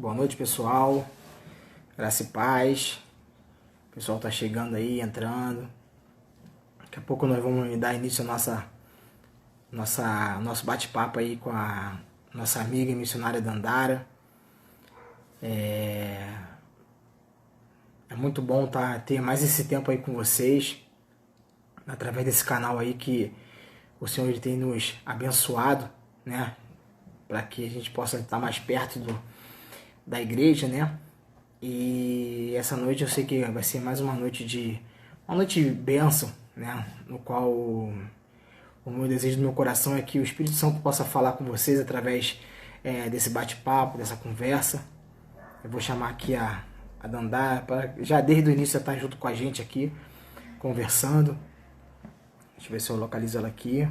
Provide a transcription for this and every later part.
Boa noite, pessoal. Graça e paz. O pessoal tá chegando aí, entrando. Daqui a pouco nós vamos dar início ao nosso bate-papo aí com a nossa amiga e missionária Dandara. É muito bom ter mais esse tempo aí com vocês, através desse canal aí que o Senhor ele tem nos abençoado, né? Para que a gente possa estar mais perto da igreja, né? E essa noite eu sei que vai ser mais uma noite de bênção, né? No qual o meu desejo do meu coração é que o Espírito Santo possa falar com vocês através desse bate-papo, dessa conversa. Eu vou chamar aqui a Dandara para já desde o início estar junto com a gente aqui, conversando. Deixa eu ver se eu localizo ela aqui.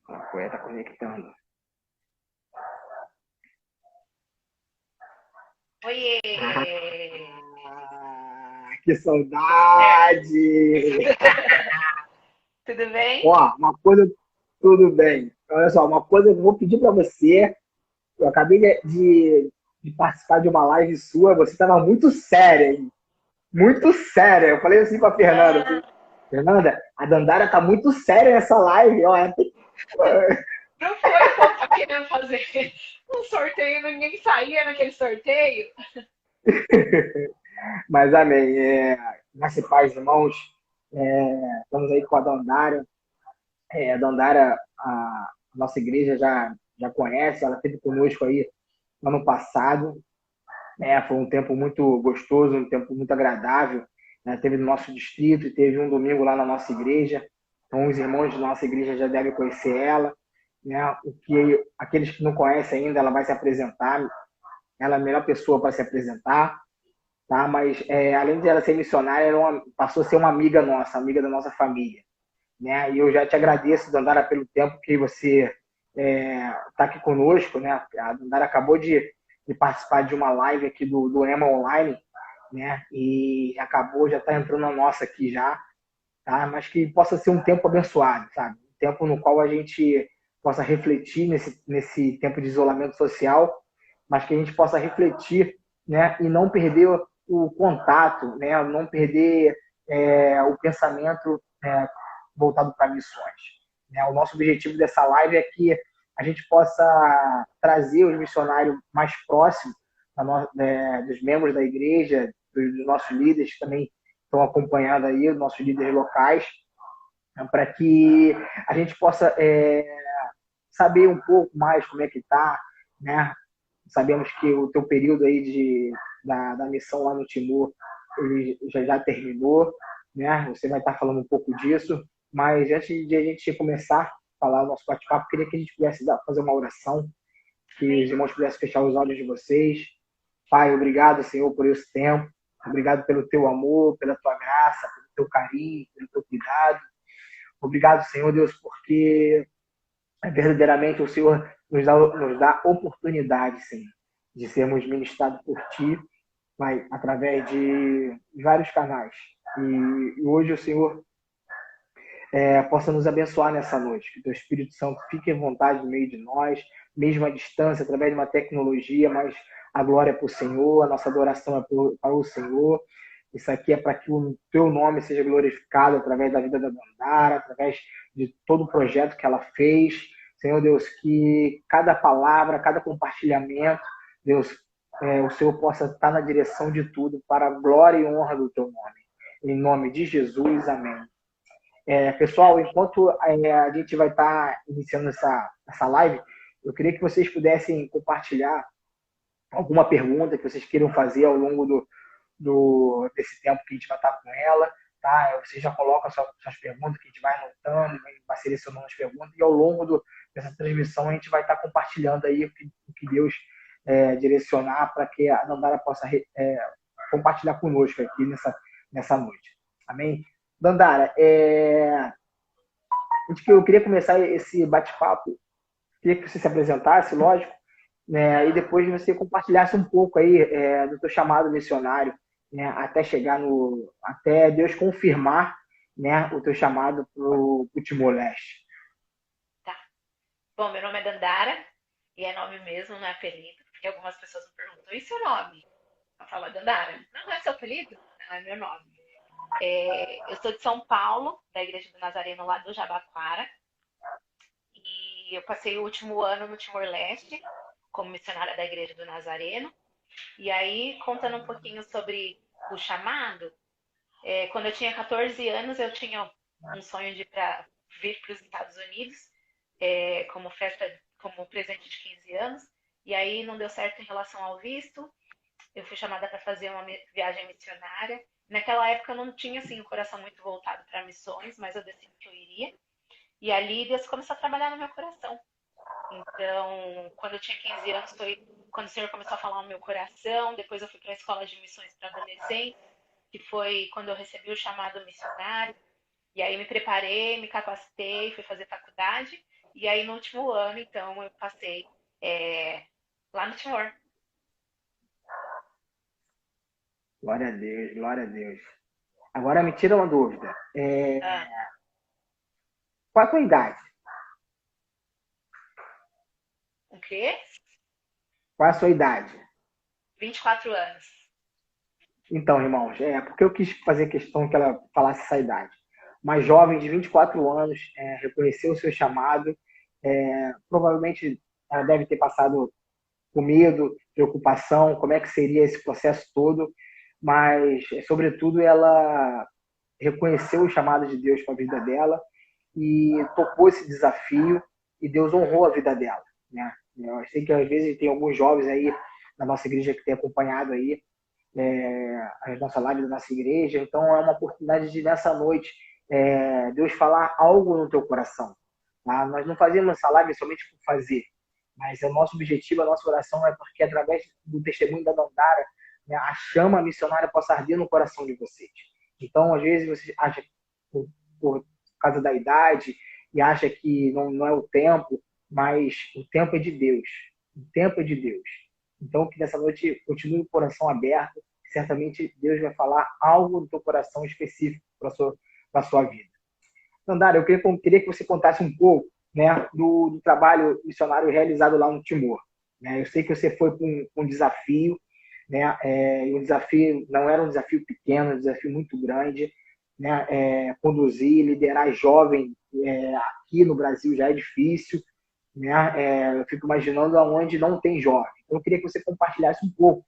A poeta conectando. Oiê! Que saudade! Tudo bem? Ó, uma coisa, tudo bem. Olha só, uma coisa que eu vou pedir para você. Eu acabei de participar de uma live sua, você estava muito séria, hein? Muito séria. Eu falei assim para a Fernanda, assim, Fernanda, a Dandara tá muito séria nessa live, ó. Não foi o povo tá querendo fazer um sorteio, ninguém saía naquele sorteio. Mas amém. Graças e paz, irmãos. Estamos aí com a Dandara. A Dandara, a nossa igreja já conhece, ela esteve conosco aí no ano passado. Foi um tempo muito gostoso, um tempo muito agradável. Né? Teve no nosso distrito e teve um domingo lá na nossa igreja. Então, os irmãos da nossa igreja já devem conhecer ela. Né? Aqueles que não conhecem ainda, ela vai se apresentar. Ela é a melhor pessoa para se apresentar. Tá? Mas, além de ela ser missionária, passou a ser uma amiga nossa, amiga da nossa família. Né? E eu já te agradeço, Dandara, pelo tempo que você está aqui conosco. Né? A Dandara acabou de participar de uma live aqui do EMA Online, né? E acabou, já está entrando na nossa aqui já, tá? Mas que possa ser um tempo abençoado, sabe? Um tempo no qual a gente possa refletir nesse tempo de isolamento social, mas que a gente possa refletir, né? E não perder o contato, né? Não perder o pensamento voltado para missões. Né? O nosso objetivo dessa live é que a gente possa trazer os missionários mais próximos dos membros da igreja, dos nossos líderes que também estão acompanhando aí, os nossos líderes locais, né? Para que a gente possa saber um pouco mais como é que está, né? Sabemos que o teu período aí da missão lá no Timor ele já terminou, né? Você vai estar falando um pouco disso, mas antes de a gente começar a falar o nosso bate-papo, queria que a gente pudesse fazer uma oração, que os irmãos pudessem fechar os olhos de vocês. Pai, obrigado, Senhor, por esse tempo. Obrigado pelo teu amor, pela tua graça, pelo teu carinho, pelo teu cuidado. Obrigado, Senhor Deus, porque verdadeiramente o Senhor nos dá oportunidade, Senhor, de sermos ministrados por Ti, Pai, através de vários canais. E hoje o Senhor possa nos abençoar nessa noite, que o Teu Espírito Santo fique à vontade no meio de nós, mesmo à distância, através de uma tecnologia, mas a glória é para o Senhor, a nossa adoração é para o Senhor. Isso aqui é para que o Teu nome seja glorificado através da vida da Dandara, através de todo o projeto que ela fez. Senhor Deus, que cada palavra, cada compartilhamento, Deus, o Senhor possa estar na direção de tudo para a glória e honra do Teu nome. Em nome de Jesus, amém. Pessoal, enquanto a gente vai estar iniciando essa live, eu queria que vocês pudessem compartilhar alguma pergunta que vocês queiram fazer ao longo desse tempo que a gente vai estar com ela, tá? Você já coloca suas perguntas, que a gente vai anotando, vai selecionando as perguntas, e ao longo dessa transmissão a gente vai estar compartilhando aí o que Deus direcionar para que a Dandara possa compartilhar conosco aqui nessa noite. Amém? Dandara, eu queria começar esse bate-papo, queria que você se apresentasse, lógico, né, e depois você compartilhasse um pouco aí do teu chamado missionário, né, até Deus confirmar, né, o teu chamado para o Timor-Leste. Tá. Bom, meu nome é Dandara, e é nome mesmo, não é apelido, porque algumas pessoas me perguntam, e seu nome? Eu falo, Dandara. Não é seu apelido? Não, é meu nome. Eu sou de São Paulo, da Igreja do Nazareno, lá do Jabaquara, e eu passei o último ano no Timor-Leste, como missionária da Igreja do Nazareno. E aí, contando um pouquinho sobre o chamado, quando eu tinha 14 anos, eu tinha um sonho de vir para os Estados Unidos, como festa, como presente de 15 anos. E aí não deu certo em relação ao visto. Eu fui chamada para fazer uma viagem missionária. Naquela época eu não tinha assim o coração muito voltado para missões, mas eu decidi que eu iria. E ali Deus começou a trabalhar no meu coração. Então, quando eu tinha 15 anos, foi quando o Senhor começou a falar no meu coração. Depois eu fui para a escola de missões para adolescentes, que foi quando eu recebi o chamado missionário. E aí me preparei, me capacitei, fui fazer faculdade. E aí no último ano, então, eu passei lá no Timor. Glória a Deus, glória a Deus. Agora me tira uma dúvida. Ah, Qual a tua idade? o quê? Qual a sua idade? 24 anos. Então, irmãos, porque eu quis fazer questão que ela falasse essa idade. Uma jovem de 24 anos reconheceu o seu chamado, provavelmente ela deve ter passado com medo, preocupação, como é que seria esse processo todo, mas, sobretudo, ela reconheceu o chamado de Deus para a vida dela e topou esse desafio e Deus honrou a vida dela, né? Eu sei que às vezes tem alguns jovens aí na nossa igreja que tem acompanhado aí a nossa live da nossa igreja, então é uma oportunidade de nessa noite Deus falar algo no teu coração. Tá? Nós não fazemos essa live somente por fazer, mas o nosso objetivo, a nossa oração é porque através do testemunho da Dandara, né, a chama missionária possa arder no coração de vocês. Então, às vezes, você acha que por causa da idade e acha que não é o tempo, mas o tempo é de Deus. O tempo é de Deus. Então, que nessa noite continue o coração aberto. Certamente Deus vai falar algo no teu coração específico para a sua vida. Dandara, eu queria que você contasse um pouco, né, do trabalho missionário realizado lá no Timor. Né? Eu sei que você foi com um desafio, né? E o desafio não era um desafio pequeno, um desafio muito grande. Né? Conduzir, liderar jovem aqui no Brasil já é difícil. Né? Eu fico imaginando aonde não tem jovem. Então, eu queria que você compartilhasse um pouco,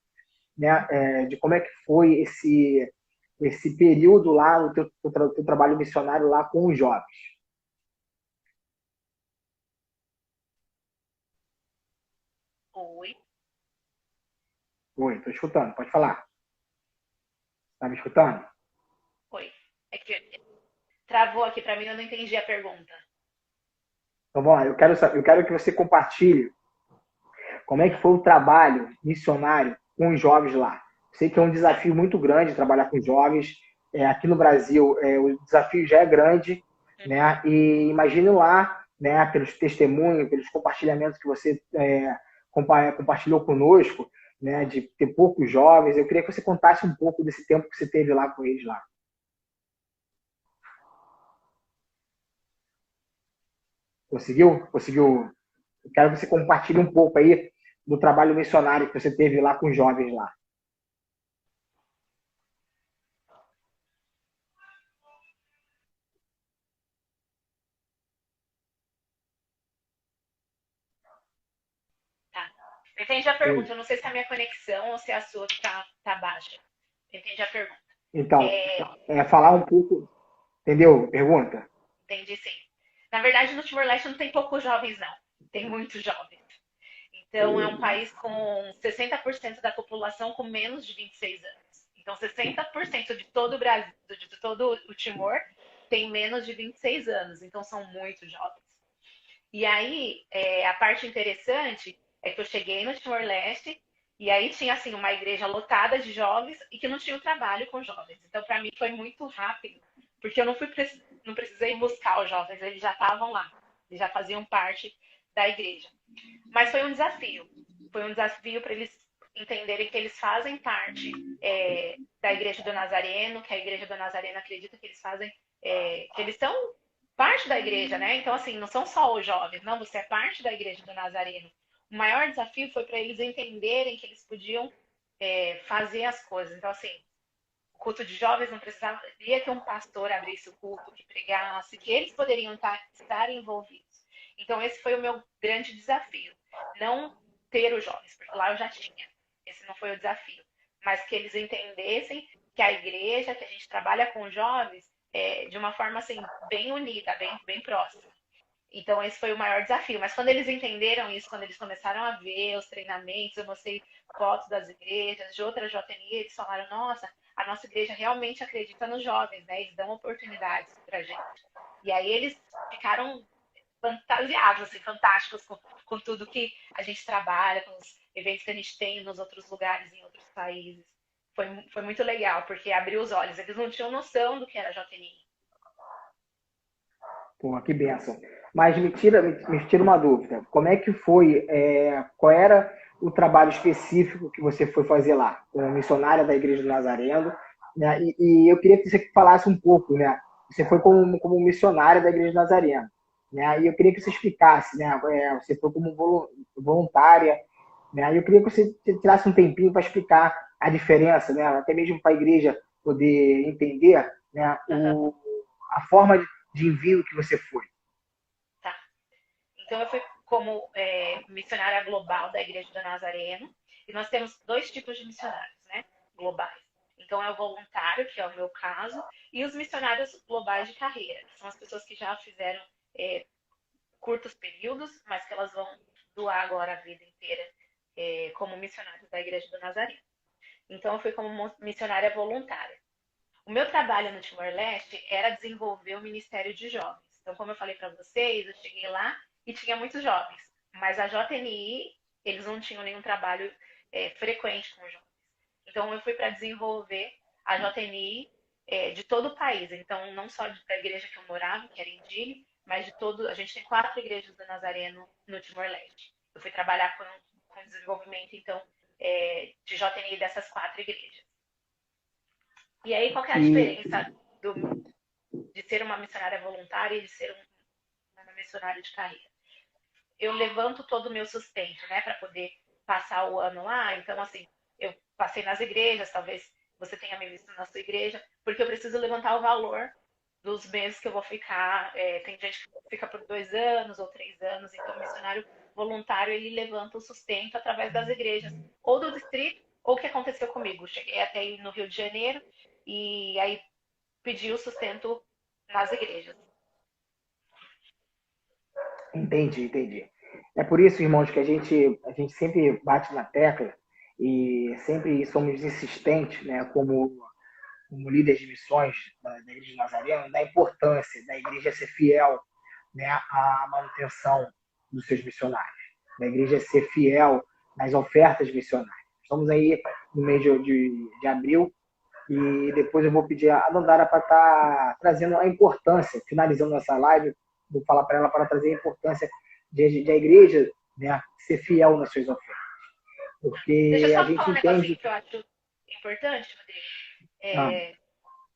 né, de como é que foi esse período lá no teu trabalho missionário lá com os jovens. Oi. Oi, estou escutando, pode falar. Está me escutando? Oi. É que travou aqui para mim, eu não entendi a pergunta. Então, bom, eu quero que você compartilhe como é que foi o trabalho missionário com os jovens lá. Sei que é um Tá. desafio muito grande trabalhar com jovens. Aqui no Brasil, o desafio já é grande, Uhum. né? E imagine lá, né, pelos testemunhos, pelos compartilhamentos que você compartilhou conosco, né, de ter poucos jovens. Eu queria que você contasse um pouco desse tempo que você teve lá com eles lá. Conseguiu? Conseguiu? Eu quero que você compartilhe um pouco aí do trabalho missionário que você teve lá com os jovens lá. Tá. Entendi a Oi. pergunta. Eu não sei se é a minha conexão ou se é a sua que tá baixa. Entendi a pergunta. Então, É, falar um pouco, entendeu? Pergunta. entendi sim. Na verdade, no Timor-Leste não tem poucos jovens, não. Tem muitos jovens. Então, é um país com 60% da população com menos de 26 anos. Então, 60% de todo o Brasil, de todo o Timor, tem menos de 26 anos. Então, são muito jovens. E aí, a parte interessante é que eu cheguei no Timor-Leste e aí tinha, assim, uma igreja lotada de jovens e que não tinha o trabalho com jovens. Então, para mim, foi muito rápido, porque eu não precisei buscar os jovens, eles já estavam lá, eles já faziam parte da igreja. Mas foi um desafio. Foi um desafio para eles entenderem que eles fazem parte da Igreja do Nazareno, que a Igreja do Nazareno acredita que eles fazem, que eles são parte da igreja, né? Então, assim, não são só os jovens, não, você é parte da Igreja do Nazareno. O maior desafio foi para eles entenderem que eles podiam fazer as coisas. Então, assim, o culto de jovens não precisaria que um pastor abrisse o culto, que pregasse, que eles poderiam estar envolvidos. Então, esse foi o meu grande desafio. Não ter os jovens, porque lá eu já tinha. Esse não foi o desafio. Mas que eles entendessem que a igreja, que a gente trabalha com jovens, de uma forma assim, bem unida, bem próxima. Então, esse foi o maior desafio. Mas quando eles entenderam isso, quando eles começaram a ver os treinamentos, eu mostrei fotos das igrejas, de outras JNI, eles falaram: nossa, a nossa igreja realmente acredita nos jovens, né? Eles dão oportunidades pra gente. E aí eles ficaram fantasiados, assim, fantásticos com tudo que a gente trabalha, com os eventos que a gente tem nos outros lugares, em outros países. Foi muito legal, porque abriu os olhos. Eles não tinham noção do que era JNI. Pô, que benção. Mas me tira uma dúvida. Como é que foi, qual era o trabalho específico que você foi fazer lá, como missionária da Igreja do Nazareno, né? E eu queria que você falasse um pouco, né? Você foi como missionária da Igreja do Nazareno, né? E eu queria que você explicasse, né? Você foi como voluntária, né? E eu queria que você tirasse um tempinho para explicar a diferença, né? Até mesmo para a igreja poder entender, né? Uhum. A forma de envio que você foi. Tá. Então, eu fui como missionária global da Igreja do Nazareno. E nós temos dois tipos de missionários, né? Globais. Então, é o voluntário, que é o meu caso, e os missionários globais de carreira, que são as pessoas que já fizeram curtos períodos, mas que elas vão doar agora a vida inteira como missionários da Igreja do Nazareno. Então, eu fui como missionária voluntária. O meu trabalho no Timor-Leste era desenvolver o Ministério de Jovens. Então, como eu falei para vocês, eu cheguei lá e tinha muitos jovens, mas a JNI, eles não tinham nenhum trabalho frequente com jovens. Então, eu fui para desenvolver a JNI de todo o país. Então, não só da igreja que eu morava, que era em Dili, mas de todo. A gente tem 4 igrejas do Nazareno no Timor-Leste. Eu fui trabalhar com desenvolvimento, então, de JNI dessas 4 igrejas. E aí, qual que é a E, diferença de ser uma missionária voluntária e de ser uma missionária de carreira? Eu levanto todo o meu sustento, né, para poder passar o ano lá. Então, assim, eu passei nas igrejas, talvez você tenha me visto na sua igreja, porque eu preciso levantar o valor dos meses que eu vou ficar. Tem gente que fica por 2 anos ou 3 anos, então o missionário voluntário ele levanta o sustento através das igrejas, ou do distrito, ou o que aconteceu comigo. Cheguei até aí no Rio de Janeiro e aí pedi o sustento nas igrejas. entendi. É por isso, irmãos, que a gente sempre bate na tecla e sempre somos insistentes, né, como líderes de missões da Igreja de Nazareno, da importância da igreja ser fiel, né, à manutenção dos seus missionários, da igreja ser fiel nas ofertas missionárias. Estamos aí no mês de abril e depois eu vou pedir a Dandara para estar trazendo a importância, finalizando essa live, vou falar para ela para trazer a importância de a igreja, né, ser fiel nas suas ofertas. Deixa eu Porque a só gente falar um negocinho entende. que eu acho importante, Rodrigo. Ah,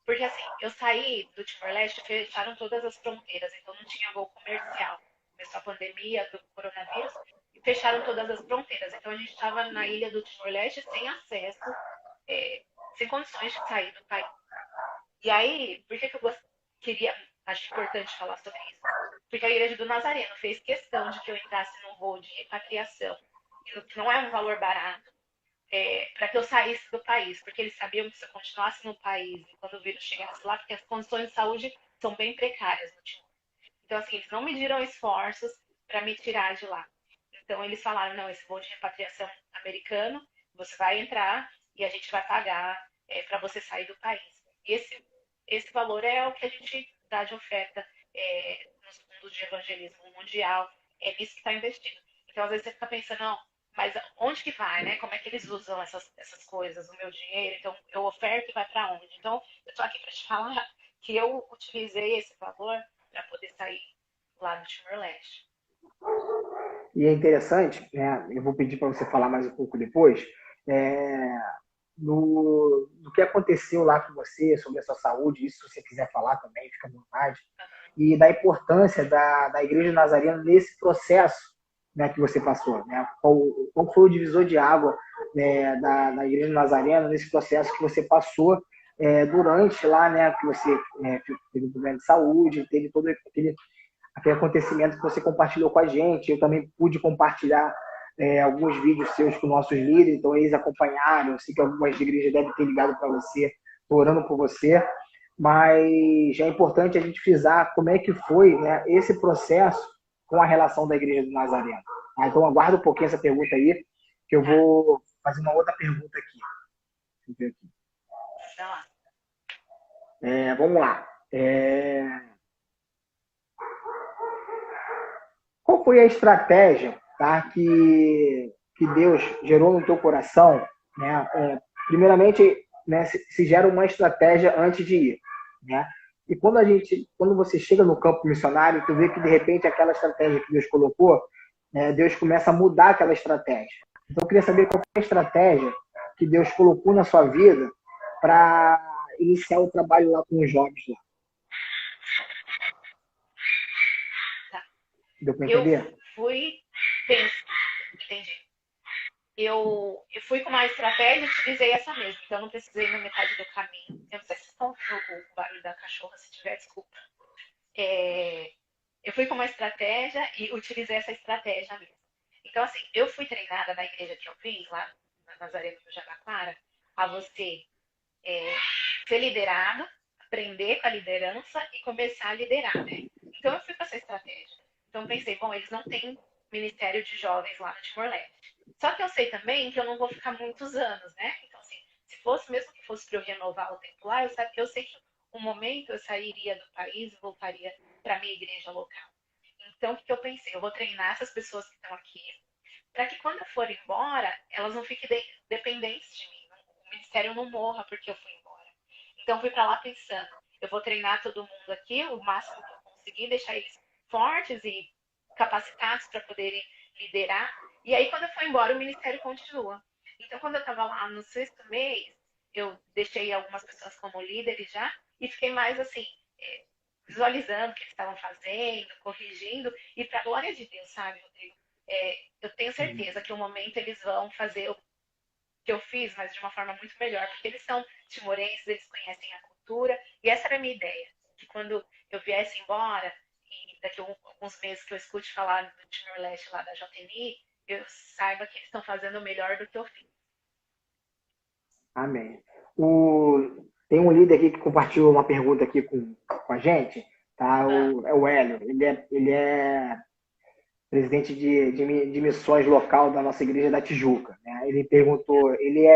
Porque assim, eu saí do Timor-Leste, fecharam todas as fronteiras, então não tinha voo comercial. Começou a pandemia do coronavírus e fecharam todas as fronteiras. Então a gente estava na ilha do Timor-Leste sem acesso, sem condições de sair do país. E aí, por que eu queria, acho importante falar sobre isso? Porque a Igreja do Nazareno fez questão de que eu entrasse num voo de repatriação, que não é um valor barato, para que eu saísse do país, porque eles sabiam que se eu continuasse no país e quando o vírus chegasse lá, porque as condições de saúde são bem precárias no Timor. Então, assim, eles não mediram esforços para me tirar de lá. Então, eles falaram: não, esse voo de repatriação americano, você vai entrar e a gente vai pagar para você sair do país. E esse valor é o que a gente dá de oferta nos fundos de evangelismo mundial, é nisso que está investido. Então, às vezes você fica pensando, não, mas onde que vai, né? Como é que eles usam essas coisas, o meu dinheiro? Então, eu oferto e vai para onde? Então, eu estou aqui para te falar que eu utilizei esse valor para poder sair lá no Timor-Leste. E é interessante, né? Eu vou pedir para você falar mais um pouco depois, é, do que aconteceu lá com você, sobre a sua saúde, isso se você quiser falar também, fica à vontade, e da importância da Igreja Nazarena nesse processo, né, que você passou, né? Qual foi o divisor de água, né, da Igreja Nazarena nesse processo que você passou durante lá, né, que você teve um problema de saúde, teve todo aquele acontecimento que você compartilhou com a gente. Eu também pude compartilhar alguns vídeos seus com nossos líderes, então eles acompanharam. Eu sei que algumas igrejas devem ter ligado para você, orando por você, mas é importante a gente frisar como é que foi, né, esse processo com a relação da Igreja do Nazareno. Tá? Então aguarda um pouquinho essa pergunta aí, que eu vou fazer uma outra pergunta aqui. Deixa eu ver aqui. Vamos lá. Qual foi a estratégia, tá, que Deus gerou no teu coração? Né? Primeiramente, né, se gera uma estratégia antes de ir. Né? E quando você chega no campo missionário, tu vê que de repente aquela estratégia que Deus colocou, né, Deus começa a mudar aquela estratégia. Então eu queria saber qual foi a estratégia que Deus colocou na sua vida para iniciar o trabalho lá com os jovens lá. Tá. Deu para entender? Eu fui entendi. Eu fui com uma estratégia e utilizei essa mesma. Então, eu não precisei ir na metade do caminho. Eu não sei se vocês estão ouvindo o barulho da cachorra, se tiver, desculpa. Eu fui com uma estratégia e utilizei essa estratégia mesmo. Então, assim, eu fui treinada na igreja que eu fiz, lá na Nazaré do Jabaquara, a você ser liderado, aprender com a liderança e começar a liderar, né? Então, eu fui com essa estratégia. Então, pensei, bom, eles não têm ministério de jovens lá no Timor-Leste. Só que eu sei também que eu não vou ficar muitos anos, né? Então, assim, se fosse, mesmo que fosse para eu renovar o tempo lá, eu sei que um momento eu sairia do país e voltaria para a minha igreja local. Então, o que eu pensei? Eu vou treinar essas pessoas que estão aqui, para que quando eu for embora, elas não fiquem dependentes de mim. O ministério não morra porque eu fui embora. Então, fui para lá pensando, eu vou treinar todo mundo aqui, o máximo que eu conseguir, deixar eles fortes e capacitados para poderem liderar. E aí, quando eu for embora, o ministério continua. Então, quando eu estava lá no sexto mês, eu deixei algumas pessoas como líderes já e fiquei mais assim, visualizando o que eles estavam fazendo, corrigindo, e para a glória de Deus, sabe, Rodrigo? Eu tenho certeza que o momento eles vão fazer o que eu fiz, mas de uma forma muito melhor, porque eles são timorenses, eles conhecem a cultura, e essa era a minha ideia, que quando eu viesse embora, e daqui a alguns meses que eu escute falar do Timor-Leste lá da JNI, eu saiba que eles estão fazendo melhor do que eu fiz. Amém. Tem um líder aqui que compartilhou uma pergunta aqui com a gente, tá? É o Hélio. Ele é presidente de missões local da nossa igreja da Tijuca. Né? Ele perguntou, ele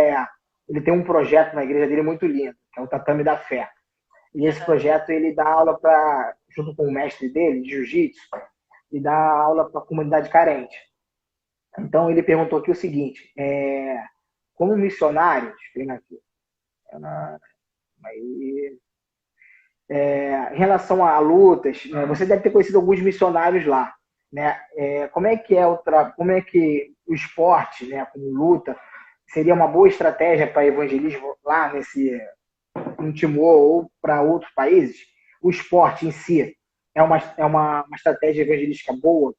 tem um projeto na igreja dele muito lindo, que é o Tatame da Fé. E esse projeto ele dá aula junto com o mestre dele, de jiu-jitsu, e dá aula para a comunidade carente. Então ele perguntou aqui o seguinte: como missionário, aqui, em relação a lutas, né, você deve ter conhecido alguns missionários lá, né? Como é que o esporte, né, como luta, seria uma boa estratégia para evangelismo lá no Timor ou para outros países? O esporte em si é uma estratégia evangelística boa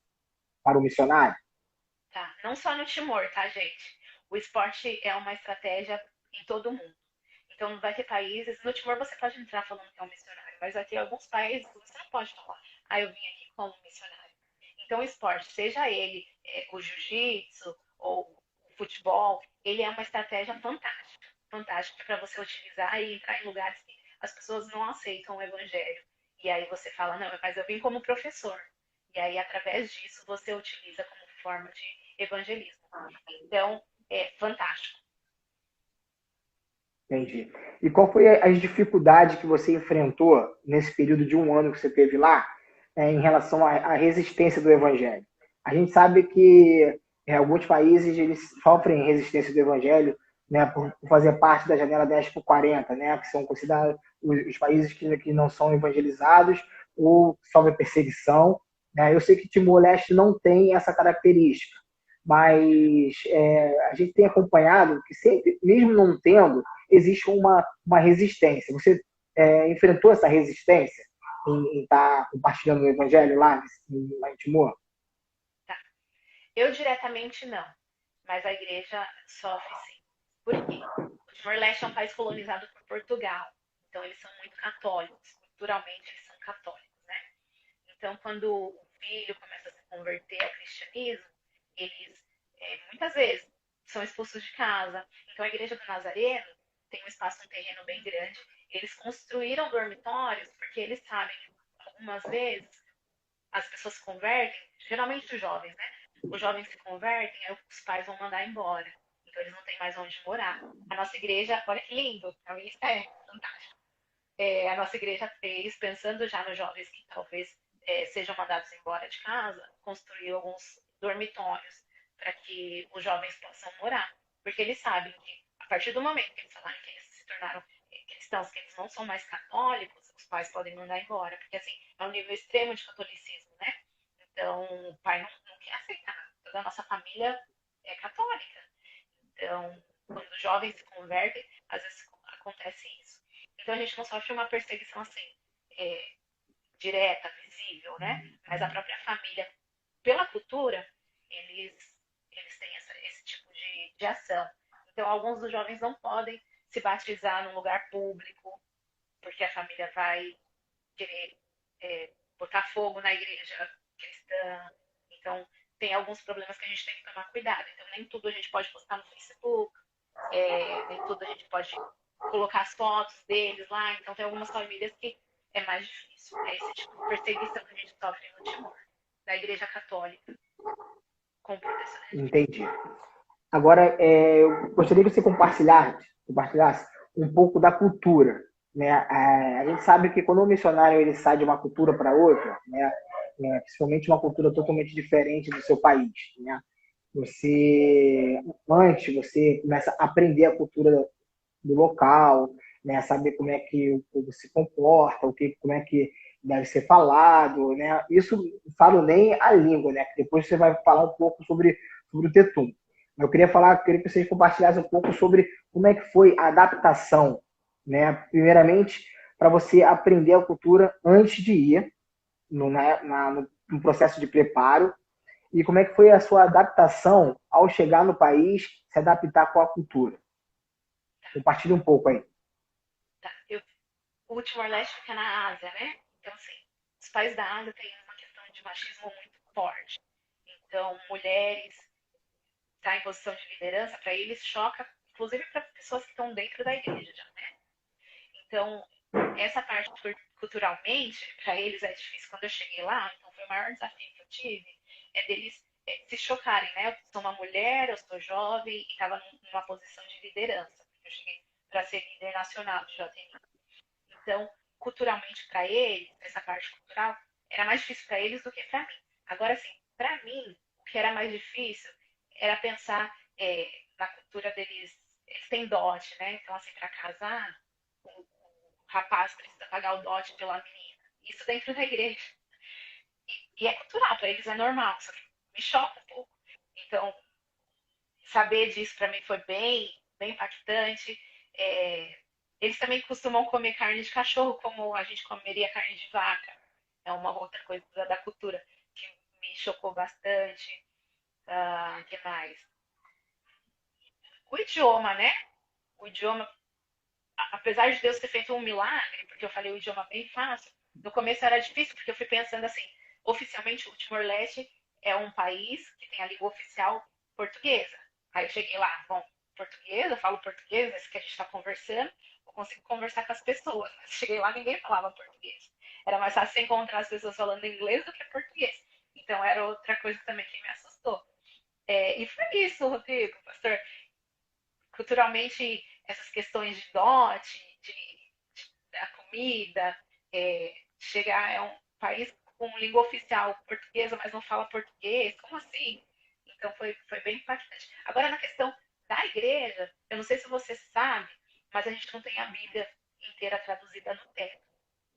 para o missionário? Tá? Não só no Timor, tá, gente? O esporte é uma estratégia em todo o mundo. Então, vai ter países. No Timor, você pode entrar falando que é um missionário, mas vai ter alguns países que você não pode falar. Ah, eu vim aqui como missionário. Então, o esporte, seja ele o jiu-jitsu ou o futebol, ele é uma estratégia fantástica. Fantástica para você utilizar e entrar em lugares que as pessoas não aceitam o evangelho. E aí você fala, não, mas eu vim como professor. E aí, através disso, você utiliza como forma de evangelismo. Então, é fantástico. Entendi. E qual foi as dificuldades que você enfrentou nesse período de um ano que você teve lá, em relação à resistência do evangelho? A gente sabe que alguns países eles sofrem resistência do evangelho, né, por fazer parte da janela 10 por 40, né, que são considerados os países que não são evangelizados ou sofrem perseguição. Né? Eu sei que Timor-Leste não tem essa característica, mas a gente tem acompanhado que sempre, mesmo não tendo, existe uma resistência. Você enfrentou essa resistência em estar compartilhando o evangelho lá em Timor? Tá? Eu diretamente não, mas a igreja sofre sim. Por quê? O Timor-Leste é um país colonizado por Portugal, então eles são muito católicos, culturalmente eles são católicos, né? Então, quando o filho começa a se converter ao cristianismo, eles muitas vezes são expulsos de casa. Então, a igreja do Nazareno tem um espaço, um terreno bem grande. Eles construíram dormitórios porque eles sabem que algumas vezes as pessoas se convertem, geralmente os jovens, né? Os jovens se convertem, aí os pais vão mandar embora. Então, eles não têm mais onde morar. A nossa igreja, olha que lindo, para mim isso é fantástico. A nossa igreja fez, pensando já nos jovens que talvez sejam mandados embora de casa, construiu alguns dormitórios para que os jovens possam morar. Porque eles sabem que, a partir do momento que eles falaram que eles se tornaram cristãos, que eles não são mais católicos, os pais podem mandar embora. Porque, assim, é um nível extremo de catolicismo, né? Então, o pai não quer aceitar. Toda a nossa família é católica. Então, quando os jovens se convertem, às vezes acontece isso. Então a gente não sofre uma perseguição assim, é, direta, visível, né? Mas a própria família, pela cultura, eles têm esse tipo de ação. Então alguns dos jovens não podem se batizar num lugar público, porque a família vai querer botar fogo na igreja cristã. Então tem alguns problemas que a gente tem que tomar cuidado. Então nem tudo a gente pode postar no Facebook, nem tudo a gente pode colocar as fotos deles lá. Então tem algumas famílias que é mais difícil. É esse tipo de perseguição que a gente sofre no Timor, da Igreja Católica, com protecionismo. Entendi. Agora, eu gostaria que você compartilhasse um pouco da cultura. Né? A gente sabe que quando o missionário ele sai de uma cultura para outra, né? Principalmente uma cultura totalmente diferente do seu país, né? Você começa a aprender a cultura do local, né? Saber como é que o povo se comporta, como é que deve ser falado, né? Isso não falo nem a língua, né? Depois você vai falar um pouco sobre o Tetum. Queria que vocês compartilhassem um pouco sobre como é que foi a adaptação, né? Primeiramente, para você aprender a cultura antes de ir no processo de preparo e como é que foi a sua adaptação ao chegar no país, se adaptar com a cultura. Compartilhe um pouco aí. Tá? O Timor-Leste fica na Ásia, né? Então, assim, os países da Ásia têm uma questão de machismo muito forte. Então, mulheres estar tá em posição de liderança, para eles choca, inclusive para pessoas que estão dentro da igreja já, né? Então, essa parte culturalmente, para eles é difícil. Quando eu cheguei lá, então foi o maior desafio que eu tive, deles se chocarem, né? Eu sou uma mulher, eu sou jovem e estava numa posição de liderança, porque eu cheguei para ser líder nacional de JTI. Então, culturalmente, para eles, essa parte cultural, era mais difícil para eles do que para mim. Agora, assim, para mim, o que era mais difícil era pensar na cultura deles. Eles têm dote, né? Então, assim, para casar, o rapaz precisa pagar o dote pela menina. Isso dentro da igreja. E é cultural, para eles é normal, só que me choca um pouco. Então, saber disso para mim foi bem impactante. É, eles também costumam comer carne de cachorro, como a gente comeria carne de vaca. É uma outra coisa da cultura que me chocou bastante. Que mais? O idioma, né? O idioma, apesar de Deus ter feito um milagre, porque eu falei o idioma bem fácil, no começo era difícil, porque eu fui pensando assim, oficialmente o Timor-Leste é um país que tem a língua oficial portuguesa. Aí eu cheguei lá, bom, português, eu falo português, é isso que a gente está conversando, eu consigo conversar com as pessoas. Mas cheguei lá, ninguém falava português. Era mais fácil encontrar as pessoas falando inglês do que português. Então era outra coisa também que me assustou. E foi isso, Rodrigo, pastor. Culturalmente essas questões de dote, da comida, chegar é um país com língua oficial portuguesa, mas não fala português, como assim? Então foi bem impactante. Agora, na questão da igreja, eu não sei se você sabe, mas a gente não tem a Bíblia inteira traduzida no teto.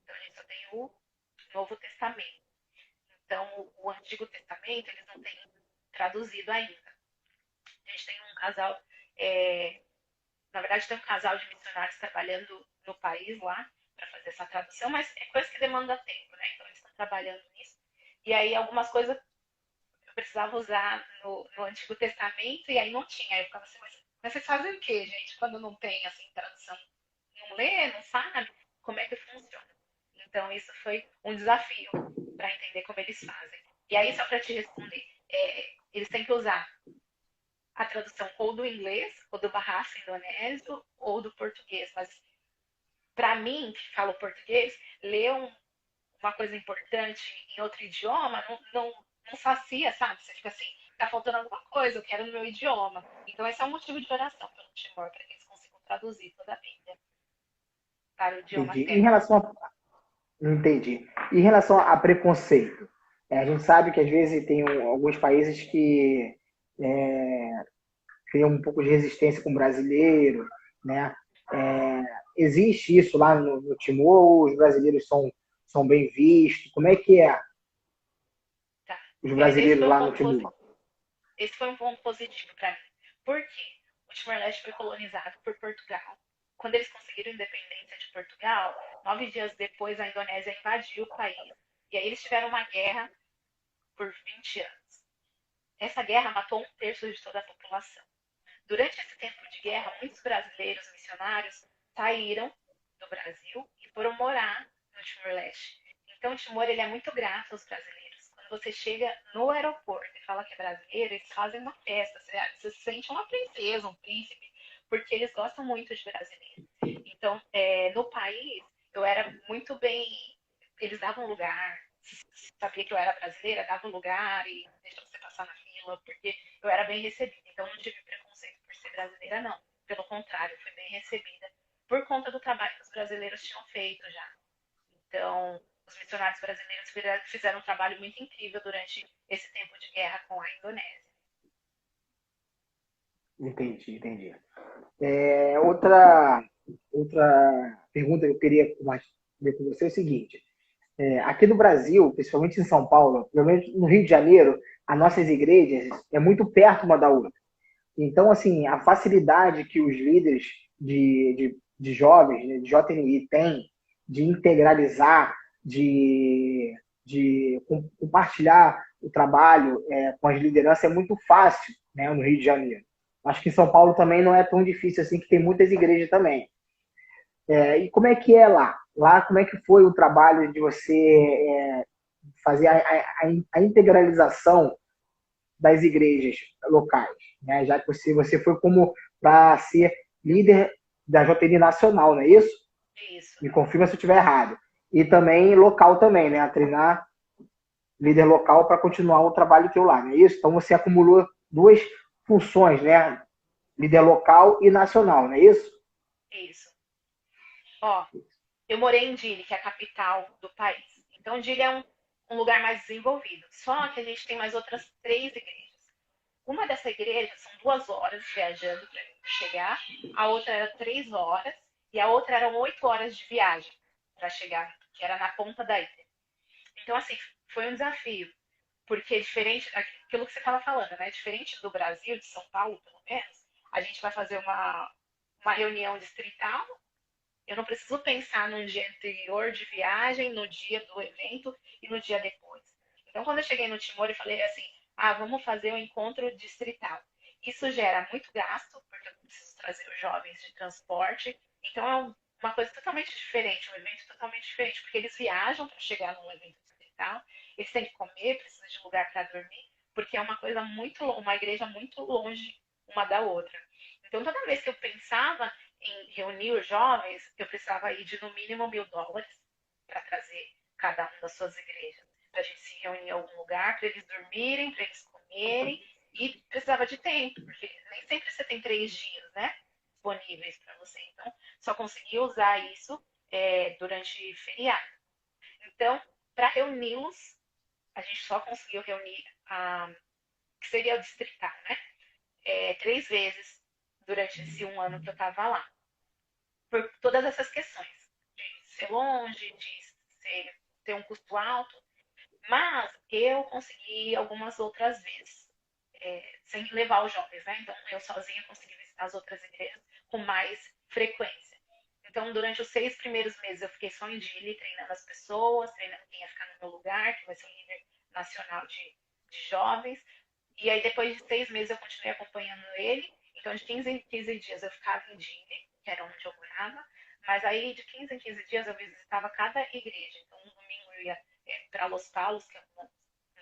Então, a gente só tem o Novo Testamento. Então, o Antigo Testamento, eles não têm traduzido ainda. A gente tem um casal, na verdade, tem um casal de missionários trabalhando no país lá para fazer essa tradução, mas é coisa que demanda tempo, né? Então, eles estão trabalhando nisso. E aí, algumas coisas eu precisava usar no Antigo Testamento e aí não tinha. Aí eu ficava assim, mas vocês fazem o quê, gente, quando não tem assim, tradução? Não lê, não sabe como é que funciona. Então, isso foi um desafio para entender como eles fazem. E aí, só para te responder, eles têm que usar a tradução ou do inglês, ou do Bahasa indonésio, ou do português. Mas, para mim, que falo português, ler uma coisa importante em outro idioma não sacia, sabe? Você fica assim, tá faltando alguma coisa, eu quero no meu idioma. Então, esse é um motivo de oração pelo Timor, para que eles consigam traduzir toda a Bíblia para o idioma Entendi. Em certo. relação entendi. Em relação a preconceito, a gente sabe que às vezes tem alguns países que criam um pouco de resistência com o brasileiro, né? É, existe isso lá no Timor? Os brasileiros são bem vistos? Como é que é Tá? os Esse brasileiros foi um lá no ponto Timor? Esse foi um ponto positivo para mim. Por quê? O Timor-Leste foi colonizado por Portugal. Quando eles conseguiram a independência de Portugal, 9 dias depois a Indonésia invadiu o país. E aí eles tiveram uma guerra por 20 anos. Essa guerra matou 1/3 de toda a população. Durante esse tempo de guerra, muitos brasileiros missionários saíram do Brasil e foram morar no Timor-Leste. Então, o Timor ele é muito grato aos brasileiros. Quando você chega no aeroporto e fala que é brasileiro, eles fazem uma festa. Você se sente uma princesa, um príncipe, porque eles gostam muito de brasileiros. Então, no país, eu era muito bem. Eles davam lugar, sabia que eu era brasileira, davam lugar e deixavam você passar na fila, porque eu era bem recebida. Então, não tive preconceito por ser brasileira, não. Pelo contrário, fui bem recebida por conta do trabalho que os brasileiros tinham feito já. Então, os missionários brasileiros fizeram um trabalho muito incrível durante esse tempo de guerra com a Indonésia. Entendi, entendi. Outra pergunta que eu queria compartilhar com você é o seguinte: aqui no Brasil, principalmente em São Paulo, pelo menos no Rio de Janeiro, as nossas igrejas é muito perto uma da outra. Então, assim, a facilidade que os líderes de jovens, né, de JNI, têm de integralizar, de compartilhar o trabalho com as lideranças é muito fácil, né, no Rio de Janeiro. Acho que em São Paulo também não é tão difícil assim, que tem muitas igrejas também. E como é que é lá? Lá, como é que foi o trabalho de você fazer a integralização das igrejas locais, né? Já que você foi como para ser líder da JN nacional, não é isso? Isso, Me confirma se eu estiver errado. E também local também, né? A treinar líder local para continuar o trabalho teu lá, não é isso? Então você acumulou duas funções, né? Líder local e nacional, não é isso? isso. Ó, eu morei em Dili, que é a capital do país. Então, Dili é um lugar mais desenvolvido. Só que a gente tem mais outras 3 igrejas. Uma dessa igreja são 2 horas viajando para chegar, a outra era 3 horas e a outra eram 8 horas de viagem para chegar, que era na ponta da ilha. Então, assim, foi um desafio, porque é diferente, aquilo que você estava falando, né? Diferente do Brasil, de São Paulo, pelo menos, a gente vai fazer uma reunião distrital. Eu não preciso pensar no dia anterior de viagem, no dia do evento e no dia depois. Então, quando eu cheguei no Timor, eu falei assim: vamos fazer um encontro distrital. Isso gera muito gasto, porque eu preciso trazer os jovens de transporte. Então, é uma coisa totalmente diferente, um evento totalmente diferente, porque eles viajam para chegar num evento distrital, eles têm que comer, precisam de lugar para dormir, porque é uma coisa uma igreja muito longe uma da outra. Então, toda vez que eu pensava em reunir os jovens, eu precisava ir de no mínimo US$ 1.000 para trazer cada um das suas igrejas. Para a gente se reunir em algum lugar, para eles dormirem, para eles comerem, e precisava de tempo, porque nem sempre você tem 3 dias, né? disponíveis para você. Então, só conseguia usar isso durante feriado. Então, para reuni-los, a gente só conseguiu reunir que seria o distrital, né? 3 vezes durante esse 1 ano que eu estava lá. Por todas essas questões. De ser longe, ter um custo alto. Mas eu consegui algumas outras vezes. Sem levar os jovens, né? Então, eu sozinha consegui visitar as outras igrejas com mais frequência. Então, durante os 6 primeiros meses, eu fiquei só em Dili, treinando as pessoas, treinando quem ia ficar no meu lugar, que vai ser o líder nacional de jovens. E aí, depois de 6 meses, eu continuei acompanhando ele. Então, de 15 em 15 dias, eu ficava em Dili, que era onde eu morava. Mas aí, de 15 em 15 dias, eu visitava cada igreja. Então, um domingo eu ia para Los Palos, que é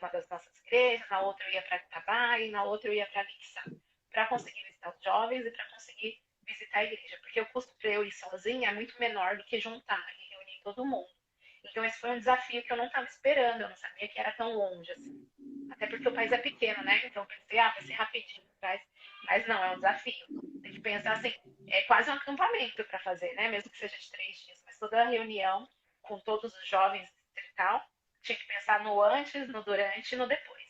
uma das nossas igrejas, na outra eu ia para Itabai, na outra eu ia para Lixá, para conseguir visitar os jovens e para conseguir visitar a igreja, porque o custo para eu ir sozinha é muito menor do que juntar e reunir todo mundo. Então esse foi um desafio que eu não estava esperando, eu não sabia que era tão longe assim. Até porque o país é pequeno, né? Então eu pensei, vai ser rapidinho, mas não, é um desafio. Tem que pensar assim, é quase um acampamento para fazer, né? Mesmo que seja de 3 dias, mas toda a reunião com todos os jovens e tal, tinha que pensar no antes, no durante e no depois.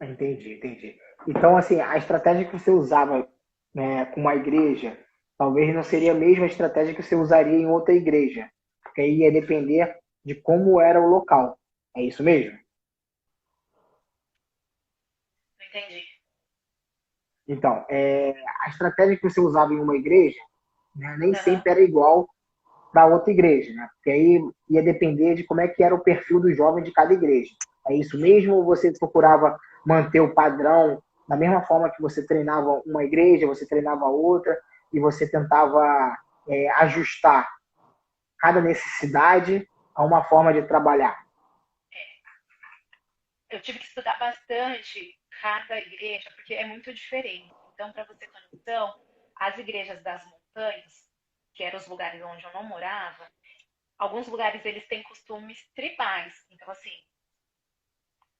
Entendi, entendi. Então, assim, a estratégia que você usava, né, com uma igreja, talvez não seria a mesma estratégia que você usaria em outra igreja, porque aí ia depender de como era o local. É isso mesmo? Não entendi. Então, a estratégia que você usava em uma igreja, né, nem Aham. sempre era igual para outra igreja, né? Porque aí ia depender de como é que era o perfil do jovem de cada igreja. É isso Sim. mesmo ou você procurava manter o padrão da mesma forma que você treinava uma igreja, você treinava outra e você tentava ajustar cada necessidade a uma forma de trabalhar? Eu tive que estudar bastante cada igreja, porque é muito diferente. Então, para você ter noção, as igrejas das montanhas, que eram os lugares onde eu não morava, alguns lugares eles têm costumes tribais. Então, assim,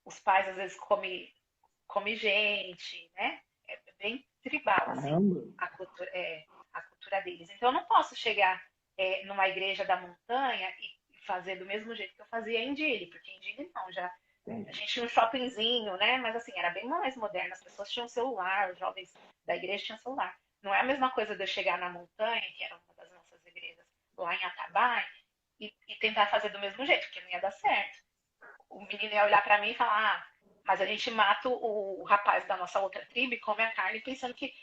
os pais às vezes comem gente, né? É bem tribal, assim, Caramba! a cultura deles. Então, eu não posso chegar numa igreja da montanha e fazer do mesmo jeito que eu fazia em Dili, porque em Dili não, já a Entendi. gente tinha um shoppingzinho, né? Mas assim, era bem mais moderno. As pessoas tinham celular, os jovens da igreja tinham celular. Não é a mesma coisa de eu chegar na montanha, que era uma das nossas igrejas, lá em Atabai, e tentar fazer do mesmo jeito, porque não ia dar certo. O menino ia olhar para mim e falar, mas a gente mata o rapaz da nossa outra tribo e come a carne pensando que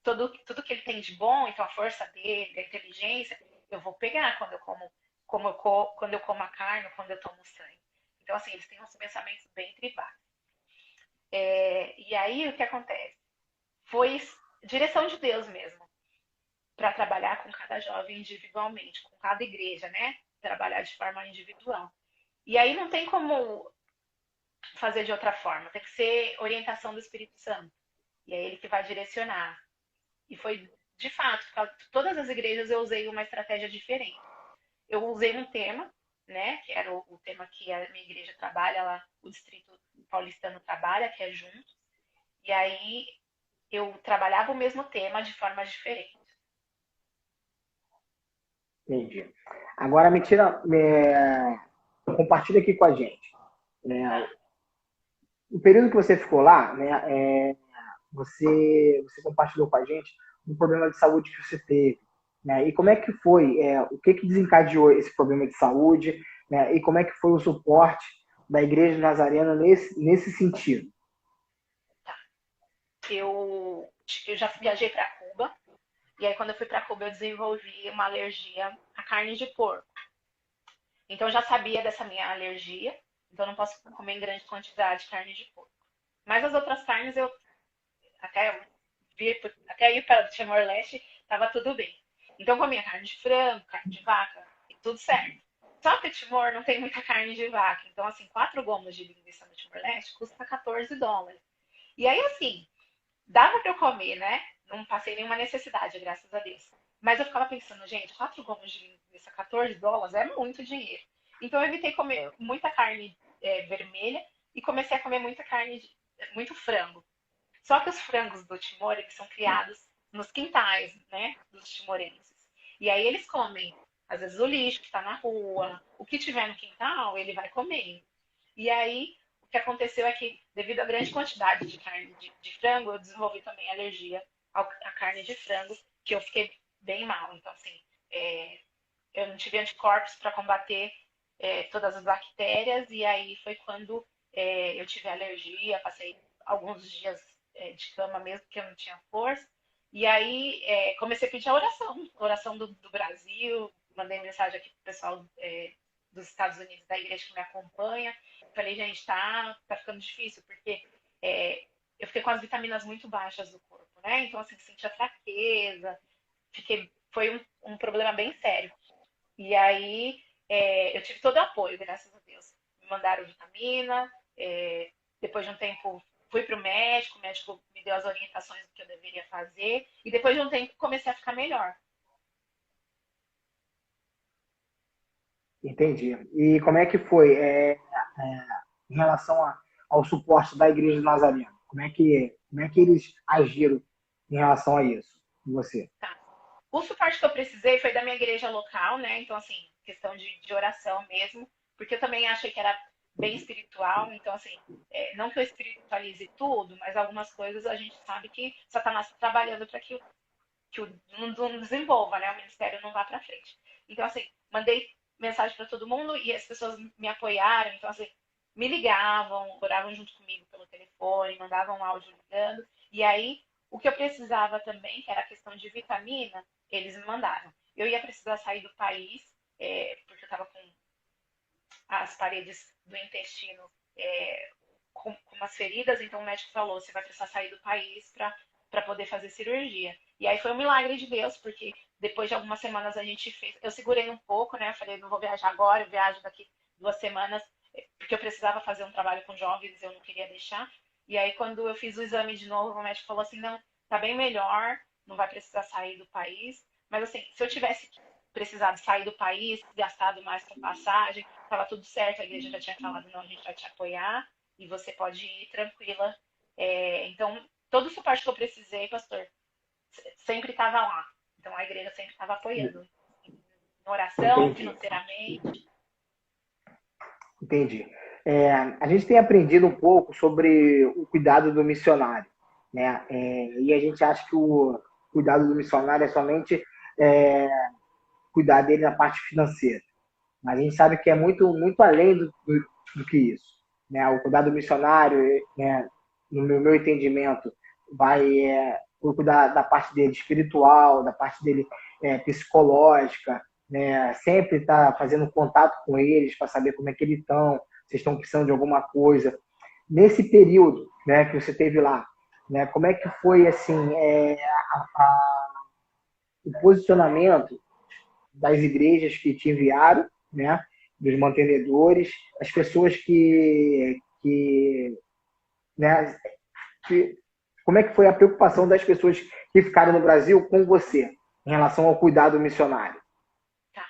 tudo que ele tem de bom, então a força dele, a inteligência, eu vou pegar quando eu quando eu como a carne, quando eu tomo sangue. Então, assim, eles têm uns pensamentos bem tribais. E aí, o que acontece? Foi direção de Deus mesmo, para trabalhar com cada jovem individualmente, com cada igreja, né? Trabalhar de forma individual. E aí não tem como fazer de outra forma, tem que ser orientação do Espírito Santo. E é ele que vai direcionar. E foi, de fato, todas as igrejas eu usei uma estratégia diferente. Eu usei um tema, né, que era o tema que a minha igreja trabalha lá, o Distrito Paulistano trabalha, que é junto. E aí eu trabalhava o mesmo tema de formas diferentes. Entendi. Agora compartilha aqui com a gente. Né? Tá? O período que você ficou lá, né, você compartilhou com a gente um problema de saúde que você teve. Né? E como é que foi? O que desencadeou esse problema de saúde? Né? E como é que foi o suporte da Igreja Nazarena nesse sentido? Tá. Eu já viajei para Cuba, e aí quando eu fui para Cuba eu desenvolvi uma alergia à carne de porco. Então eu já sabia dessa minha alergia, então eu não posso comer em grande quantidade carne de porco. Mas as outras carnes eu até até ir para o Timor-Leste estava tudo bem. Então eu comia carne de frango, carne de vaca e tudo certo. Só que o Timor não tem muita carne de vaca. Então, assim, 4 gomas de linguiça no Timor-Leste custa US$ 14. E aí, assim, dava para eu comer, né? Não passei nenhuma necessidade, graças a Deus. Mas eu ficava pensando, gente, 4 gomas de linguiça, US$ 14 é muito dinheiro. Então eu evitei comer muita carne vermelha e comecei a comer muita carne, muito frango. Só que os frangos do Timor, eles são criados nos quintais, né, dos timorenses. E aí eles comem, às vezes, o lixo que está na rua, o que tiver no quintal, ele vai comer. E aí, o que aconteceu é que, devido à grande quantidade de carne de frango, eu desenvolvi também alergia à carne de frango, que eu fiquei bem mal. Então, assim, eu não tive anticorpos para combater todas as bactérias, e aí foi quando eu tive alergia, passei alguns dias de cama mesmo, porque eu não tinha força. E aí comecei a pedir a oração do Brasil, mandei mensagem aqui pro pessoal dos Estados Unidos, da igreja que me acompanha. Falei, gente, tá ficando difícil, porque eu fiquei com as vitaminas muito baixas do corpo, né? Então, assim, sentia fraqueza, foi um problema bem sério. E aí eu tive todo o apoio, graças a Deus. Me mandaram vitamina, depois de um tempo fui para o médico me deu as orientações do que eu deveria fazer, e depois de um tempo comecei a ficar melhor. Entendi. E como é que foi em relação ao suporte da Igreja Nazarena? Como é que eles agiram em relação a isso com você? Tá. O suporte que eu precisei foi da minha igreja local, né? Então, assim, questão de oração mesmo, porque eu também achei que era bem espiritual. Então, assim, não que eu espiritualize tudo, mas algumas coisas a gente sabe que Satanás está trabalhando para que não desenvolva, né? O ministério não vá para frente. Então, assim, mandei mensagem para todo mundo e as pessoas me apoiaram. Então, assim, me ligavam, oravam junto comigo pelo telefone, mandavam um áudio ligando. E aí, o que eu precisava também, que era a questão de vitamina, eles me mandaram. Eu ia precisar sair do país, porque eu estava com as paredes do intestino com umas feridas, então o médico falou, você vai precisar sair do país para poder fazer cirurgia. E aí foi um milagre de Deus, porque depois de algumas semanas a gente fez. Eu segurei um pouco, né? Falei, não vou viajar agora, eu viajo daqui 2 semanas, porque eu precisava fazer um trabalho com jovens, eu não queria deixar. E aí, quando eu fiz o exame de novo, o médico falou assim: não, tá bem melhor, não vai precisar sair do país. Mas assim, se eu tivesse precisado sair do país, gastado mais com passagem, estava tudo certo, a igreja já tinha falado, não, a gente vai te apoiar e você pode ir tranquila. Então, todo o suporte que eu precisei, pastor, sempre estava lá. Então, a igreja sempre estava apoiando. Em oração, Entendi, financeiramente. entendi. A gente tem aprendido um pouco sobre o cuidado do missionário, né? E a gente acha que o cuidado do missionário é somente é, cuidar dele na parte financeira. Mas a gente sabe que é muito além do que isso. Né? O cuidado missionário, né, no meu entendimento, vai cuidar da parte dele espiritual, da parte dele psicológica, né? Sempre estar fazendo contato com eles para saber como é que eles estão, se estão precisando de alguma coisa. Nesse período, né, que você teve lá, né, como é que foi assim o posicionamento das igrejas que te enviaram, né? Dos mantenedores, as pessoas né? Que, como é que foi a preocupação das pessoas que ficaram no Brasil com você em relação ao cuidado missionário? Tá.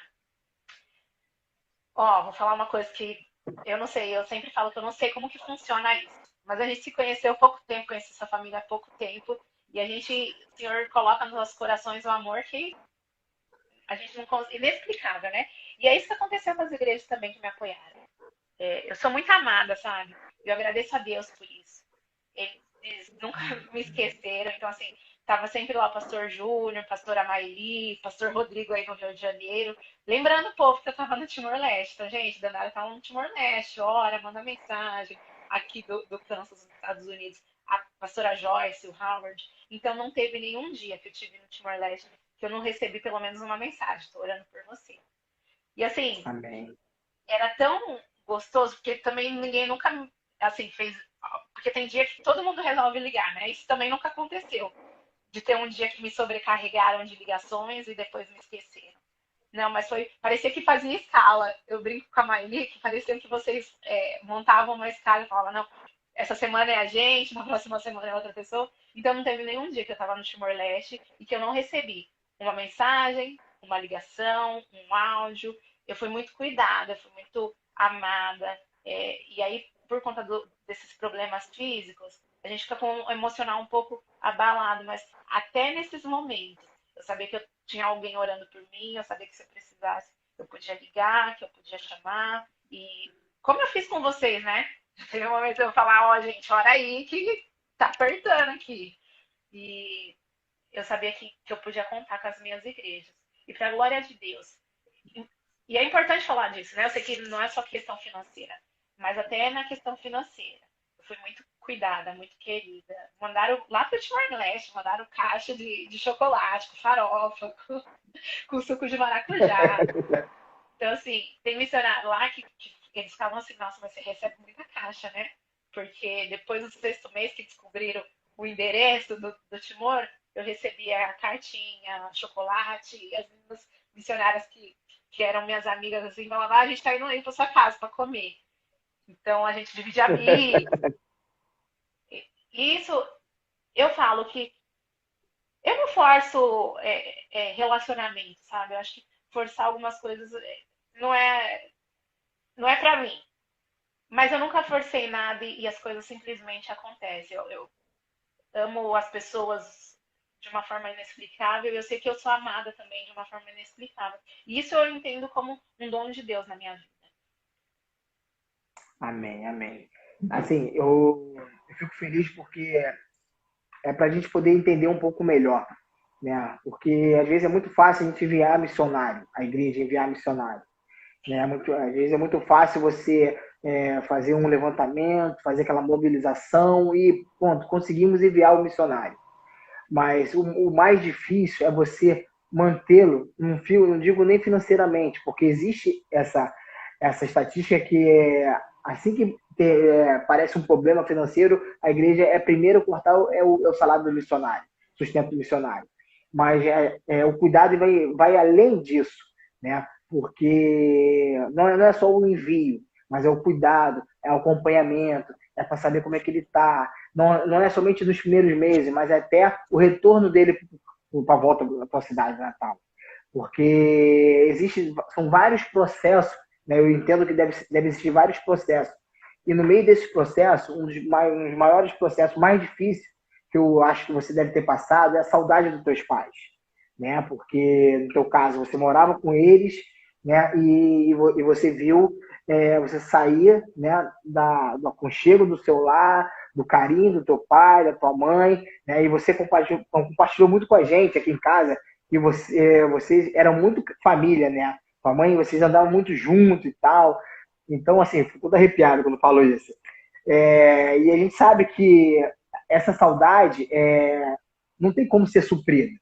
Ó, vou falar uma coisa que eu não sei, eu sempre falo que eu não sei como que funciona isso. Mas a gente se conheceu há pouco tempo, conheci essa família há pouco tempo, e a gente, o Senhor coloca nos nossos corações o amor que a gente não consegue, inexplicável, né? E é isso que aconteceu com as igrejas também que me apoiaram. Eu sou muito amada, sabe? Eu agradeço a Deus por isso. Eles nunca me esqueceram. Então, assim, tava sempre lá o pastor Júnior, pastor Amaeli, pastor Rodrigo aí no Rio de Janeiro. Lembrando o povo que eu tava no Timor-Leste. Então, gente, Danara tá no Timor-Leste. Ora, manda mensagem aqui do Kansas, nos Estados Unidos. A pastora Joyce, o Howard. Então, não teve nenhum dia que eu tive no Timor-Leste que eu não recebi pelo menos uma mensagem. Tô orando por você. E assim, Amém. era tão gostoso, porque também ninguém nunca, assim, fez. Porque tem dia que todo mundo resolve ligar, né? Isso também nunca aconteceu. De ter um dia que me sobrecarregaram de ligações e depois me esqueceram. Não, mas foi. Parecia que fazia escala. Eu brinco com a Maeli, que parecia que vocês montavam uma escala e falavam, não, essa semana é a gente, na próxima semana é outra pessoa. Então não teve nenhum dia que eu estava no Timor-Leste e que eu não recebi uma mensagem, uma ligação, um áudio. Eu fui muito cuidada, fui muito amada. E aí, por conta desses problemas físicos, a gente fica com o emocional um pouco abalado, mas até nesses momentos, eu sabia que eu tinha alguém orando por mim, eu sabia que se eu precisasse, eu podia ligar, que eu podia chamar, e como eu fiz com vocês, né? Teve um momento que eu falar, ó, gente, ora aí que tá apertando aqui. E eu sabia que eu podia contar com as minhas igrejas. E para a glória de Deus. E é importante falar disso, né? Eu sei que não é só questão financeira, mas até na questão financeira. Eu fui muito cuidada, muito querida. Mandaram lá para o Timor-Leste, mandaram caixa de chocolate, com farofa, com suco de maracujá. Então, assim, tem missionário lá que eles falam assim, nossa, mas você recebe muita caixa, né? Porque depois do sexto mês que descobriram o endereço do Timor, eu recebia a cartinha, chocolate, e as minhas missionárias que eram minhas amigas assim, falavam, ah, a gente tá indo aí pra sua casa para comer. Então a gente dividia amigos. E isso eu falo que eu não forço relacionamento, sabe? Eu acho que forçar algumas coisas não é, não é para mim. Mas eu nunca forcei nada e as coisas simplesmente acontecem. Eu amo as pessoas de uma forma inexplicável e eu sei que eu sou amada também de uma forma inexplicável. E isso eu entendo como um dom de Deus na minha vida. Amém, amém. Assim, eu fico feliz porque é para a gente poder entender um pouco melhor, né? Porque às vezes é muito fácil a gente enviar missionário, a igreja enviar missionário, né? Às vezes é muito fácil você fazer um levantamento, fazer aquela mobilização e, pronto, conseguimos enviar o missionário. Mas o mais difícil é você mantê-lo um fio, não digo nem financeiramente, porque existe essa estatística que assim que parece um problema financeiro, a igreja é primeiro cortar o salário do missionário, sustento do missionário. Mas o cuidado vai além disso, né? Porque não é só o envio, mas é o cuidado, é o acompanhamento, é para saber como é que ele está, não é somente nos primeiros meses, mas até o retorno dele para a volta para a cidade natal. Porque são vários processos, né? Eu entendo que deve existir vários processos. E no meio desse processo, um dos maiores processos mais difíceis que eu acho que você deve ter passado é a saudade dos teus pais. Né? Porque, no teu caso, você morava com eles, né? E você viu, você saía, né, do aconchego do seu lar, do carinho do teu pai, da tua mãe, né? E você compartilhou muito com a gente aqui em casa que vocês eram muito família, né? Tua mãe, vocês andavam muito junto e tal. Então, assim, fico todo arrepiado quando falo isso. E a gente sabe que essa saudade não tem como ser suprida.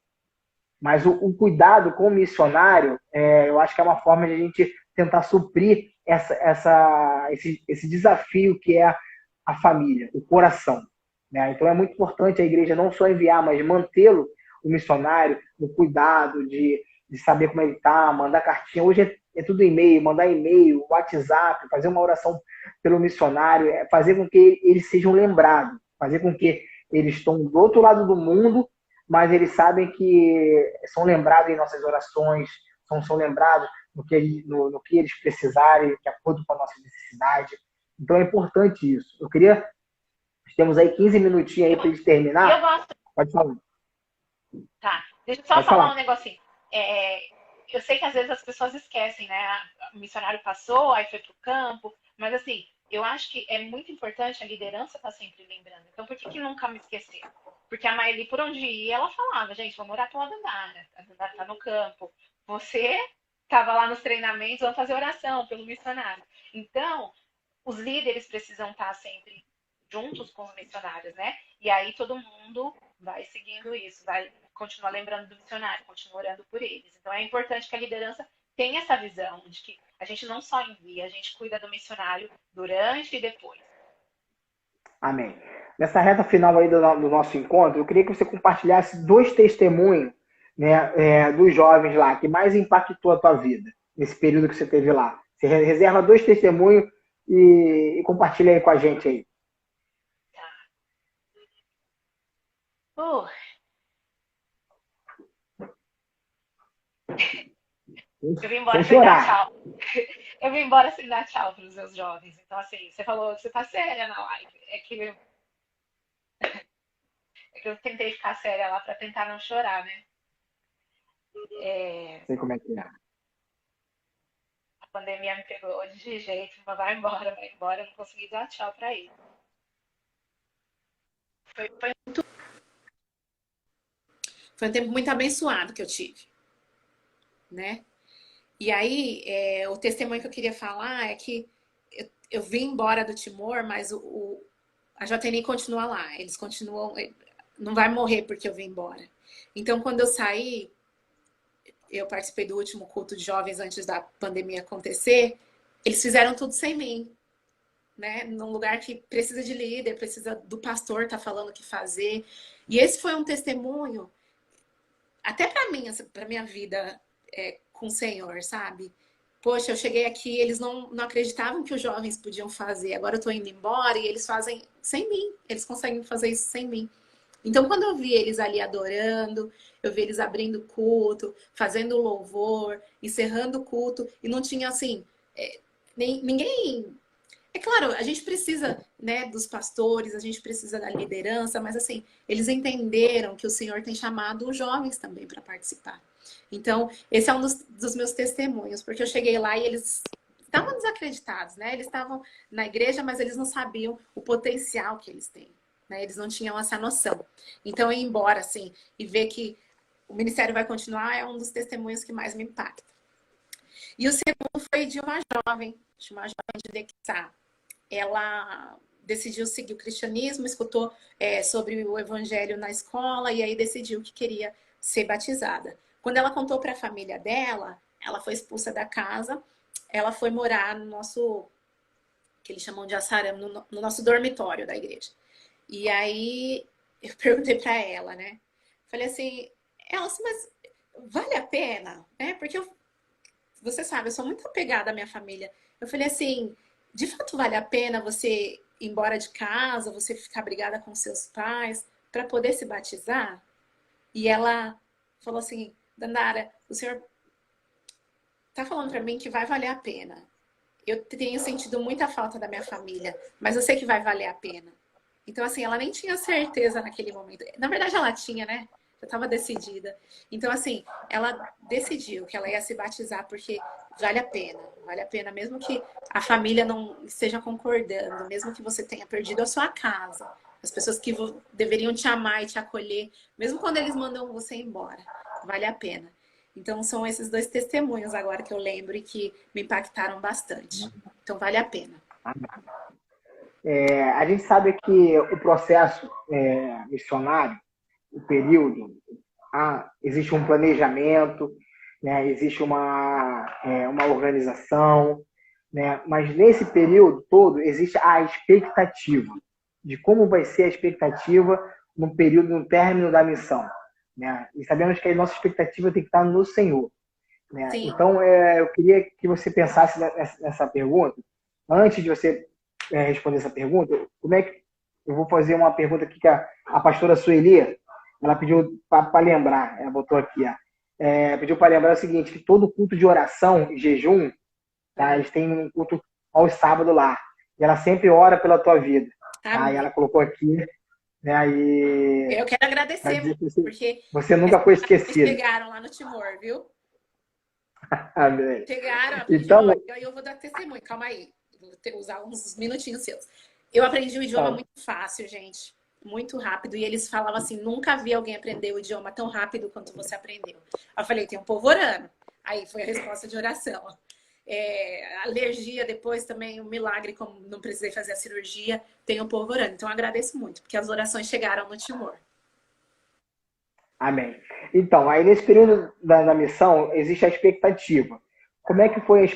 Mas o cuidado com o missionário, eu acho que é uma forma de a gente tentar suprir esse desafio que é a família, o coração. Né? Então é muito importante a igreja não só enviar, mas mantê-lo, o missionário, no cuidado de saber como ele está, mandar cartinha. Hoje é tudo e-mail, mandar e-mail, WhatsApp, fazer uma oração pelo missionário, fazer com que eles sejam lembrados, fazer com que eles estão do outro lado do mundo, mas eles sabem que são lembrados em nossas orações, são lembrados no que eles precisarem, de acordo com a nossa necessidade. Então é importante isso. Temos aí 15 minutinhos aí para eles E eu terminar. gosto. Pode falar. Tá, deixa eu só Pode falar um falar. negocinho. Eu sei que às vezes as pessoas esquecem, né? O missionário passou, aí foi pro campo, mas assim, eu acho que é muito importante a liderança estar sempre lembrando. Então, por que nunca me esquecer? Porque a Maeli, por onde ia, ela falava, gente, vamos orar pela Dandara. A Dandara tá no campo. Você estava lá nos treinamentos, vamos fazer oração pelo missionário. Então, os líderes precisam estar sempre juntos com os missionários, né? E aí todo mundo vai seguindo isso, vai continuar lembrando do missionário, continua orando por eles. Então é importante que a liderança tenha essa visão de que a gente não só envia, a gente cuida do missionário durante e depois. Amém. Nessa reta final aí do nosso encontro, eu queria que você compartilhasse 2 testemunhos, né, dos jovens lá que mais impactou a tua vida nesse período que você teve lá. Você reserva 2 testemunhos e compartilha aí com a gente aí. Uh, eu vim embora Sem sem dar chorar. tchau. Eu vim embora sem dar tchau para os meus jovens. Então, assim, você falou que você tá séria na live. É que É que eu tentei ficar séria lá para tentar não chorar, né? Sei como é que é. A pandemia me pegou de jeito, mas vai embora, vai embora. Eu não consegui dar tchau para ele. Foi Foi um tempo muito abençoado que eu tive, né? E aí, o testemunho que eu queria falar é que eu vim embora do Timor, mas a JNI continua lá. Eles continuam, não vai morrer porque eu vim embora. Então, quando eu saí, eu participei do último culto de jovens antes da pandemia acontecer, eles fizeram tudo sem mim, né? Num lugar que precisa de líder, precisa do pastor estar falando o que fazer. E esse foi um testemunho, até para mim, para minha vida com o Senhor, sabe? Poxa, eu cheguei aqui, eles não acreditavam que os jovens podiam fazer. Agora eu tô indo embora e eles fazem sem mim. Eles conseguem fazer isso sem mim. Então, quando eu vi eles ali adorando, eu vi eles abrindo culto, fazendo louvor, encerrando o culto, e não tinha assim, ninguém. É claro, a gente precisa, né, dos pastores, a gente precisa da liderança, mas assim, eles entenderam que o Senhor tem chamado os jovens também para participar. Então, esse é um dos meus testemunhos, porque eu cheguei lá e eles estavam desacreditados, né? Eles estavam na igreja, mas eles não sabiam o potencial que eles têm, né? Eles não tinham essa noção. Então, ir embora, assim, e ver que o ministério vai continuar é um dos testemunhos que mais me impacta. E o segundo foi de uma jovem de Dequissá. Ela decidiu seguir o cristianismo, escutou sobre o evangelho na escola e aí decidiu que queria ser batizada. Quando ela contou para a família dela, ela foi expulsa da casa, ela foi morar no nosso, que eles chamam de assaram, no nosso dormitório da igreja. E aí eu perguntei para ela, né? Falei assim, mas vale a pena, né? Porque você sabe, eu sou muito apegada à minha família. Eu falei assim, de fato vale a pena você ir embora de casa, você ficar brigada com seus pais para poder se batizar? E ela falou assim, Dandara, o senhor tá falando para mim que vai valer a pena. Eu tenho sentido muita falta da minha família, mas eu sei que vai valer a pena. Então, assim, ela nem tinha certeza naquele momento. Na verdade, ela tinha, né? Já estava decidida. Então, assim, ela decidiu que ela ia se batizar porque vale a pena. Vale a pena, mesmo que a família não esteja concordando, mesmo que você tenha perdido a sua casa, as pessoas que deveriam te amar e te acolher, mesmo quando eles mandam você embora, vale a pena. Então, são esses dois testemunhos agora que eu lembro e que me impactaram bastante. Então, vale a pena. A gente sabe que o processo missionário, o período, existe um planejamento, né, existe uma organização, né, mas nesse período todo existe a expectativa de como vai ser a expectativa no período, no término da missão. Né? E sabemos que a nossa expectativa tem que estar no Senhor. Né? Então, eu queria que você pensasse nessa pergunta. Antes de você responder essa pergunta, como é que eu vou fazer uma pergunta aqui que a pastora Sueli, ela pediu para lembrar, ela botou aqui, pediu para lembrar o seguinte, que todo culto de oração e jejum, tá, eles têm um culto aos sábados lá, e ela sempre ora pela tua vida. Tá? E ela colocou aqui, né, e eu quero agradecer muito, porque você nunca foi esquecido. Chegaram lá no Timor, viu? Amém. Chegaram, então, aí eu vou dar testemunho, calma aí, vou usar uns minutinhos seus. Eu aprendi o idioma muito fácil, gente, muito rápido, e eles falavam assim, nunca vi alguém aprender o idioma tão rápido quanto você aprendeu. Eu falei, tem um povo orando. Aí foi a resposta de oração. Alergia depois também, um milagre, como não precisei fazer a cirurgia, tem um povo orando. Então eu agradeço muito, porque as orações chegaram no Timor. Amém. Então, aí nesse período da missão, existe a expectativa. Como é que foi,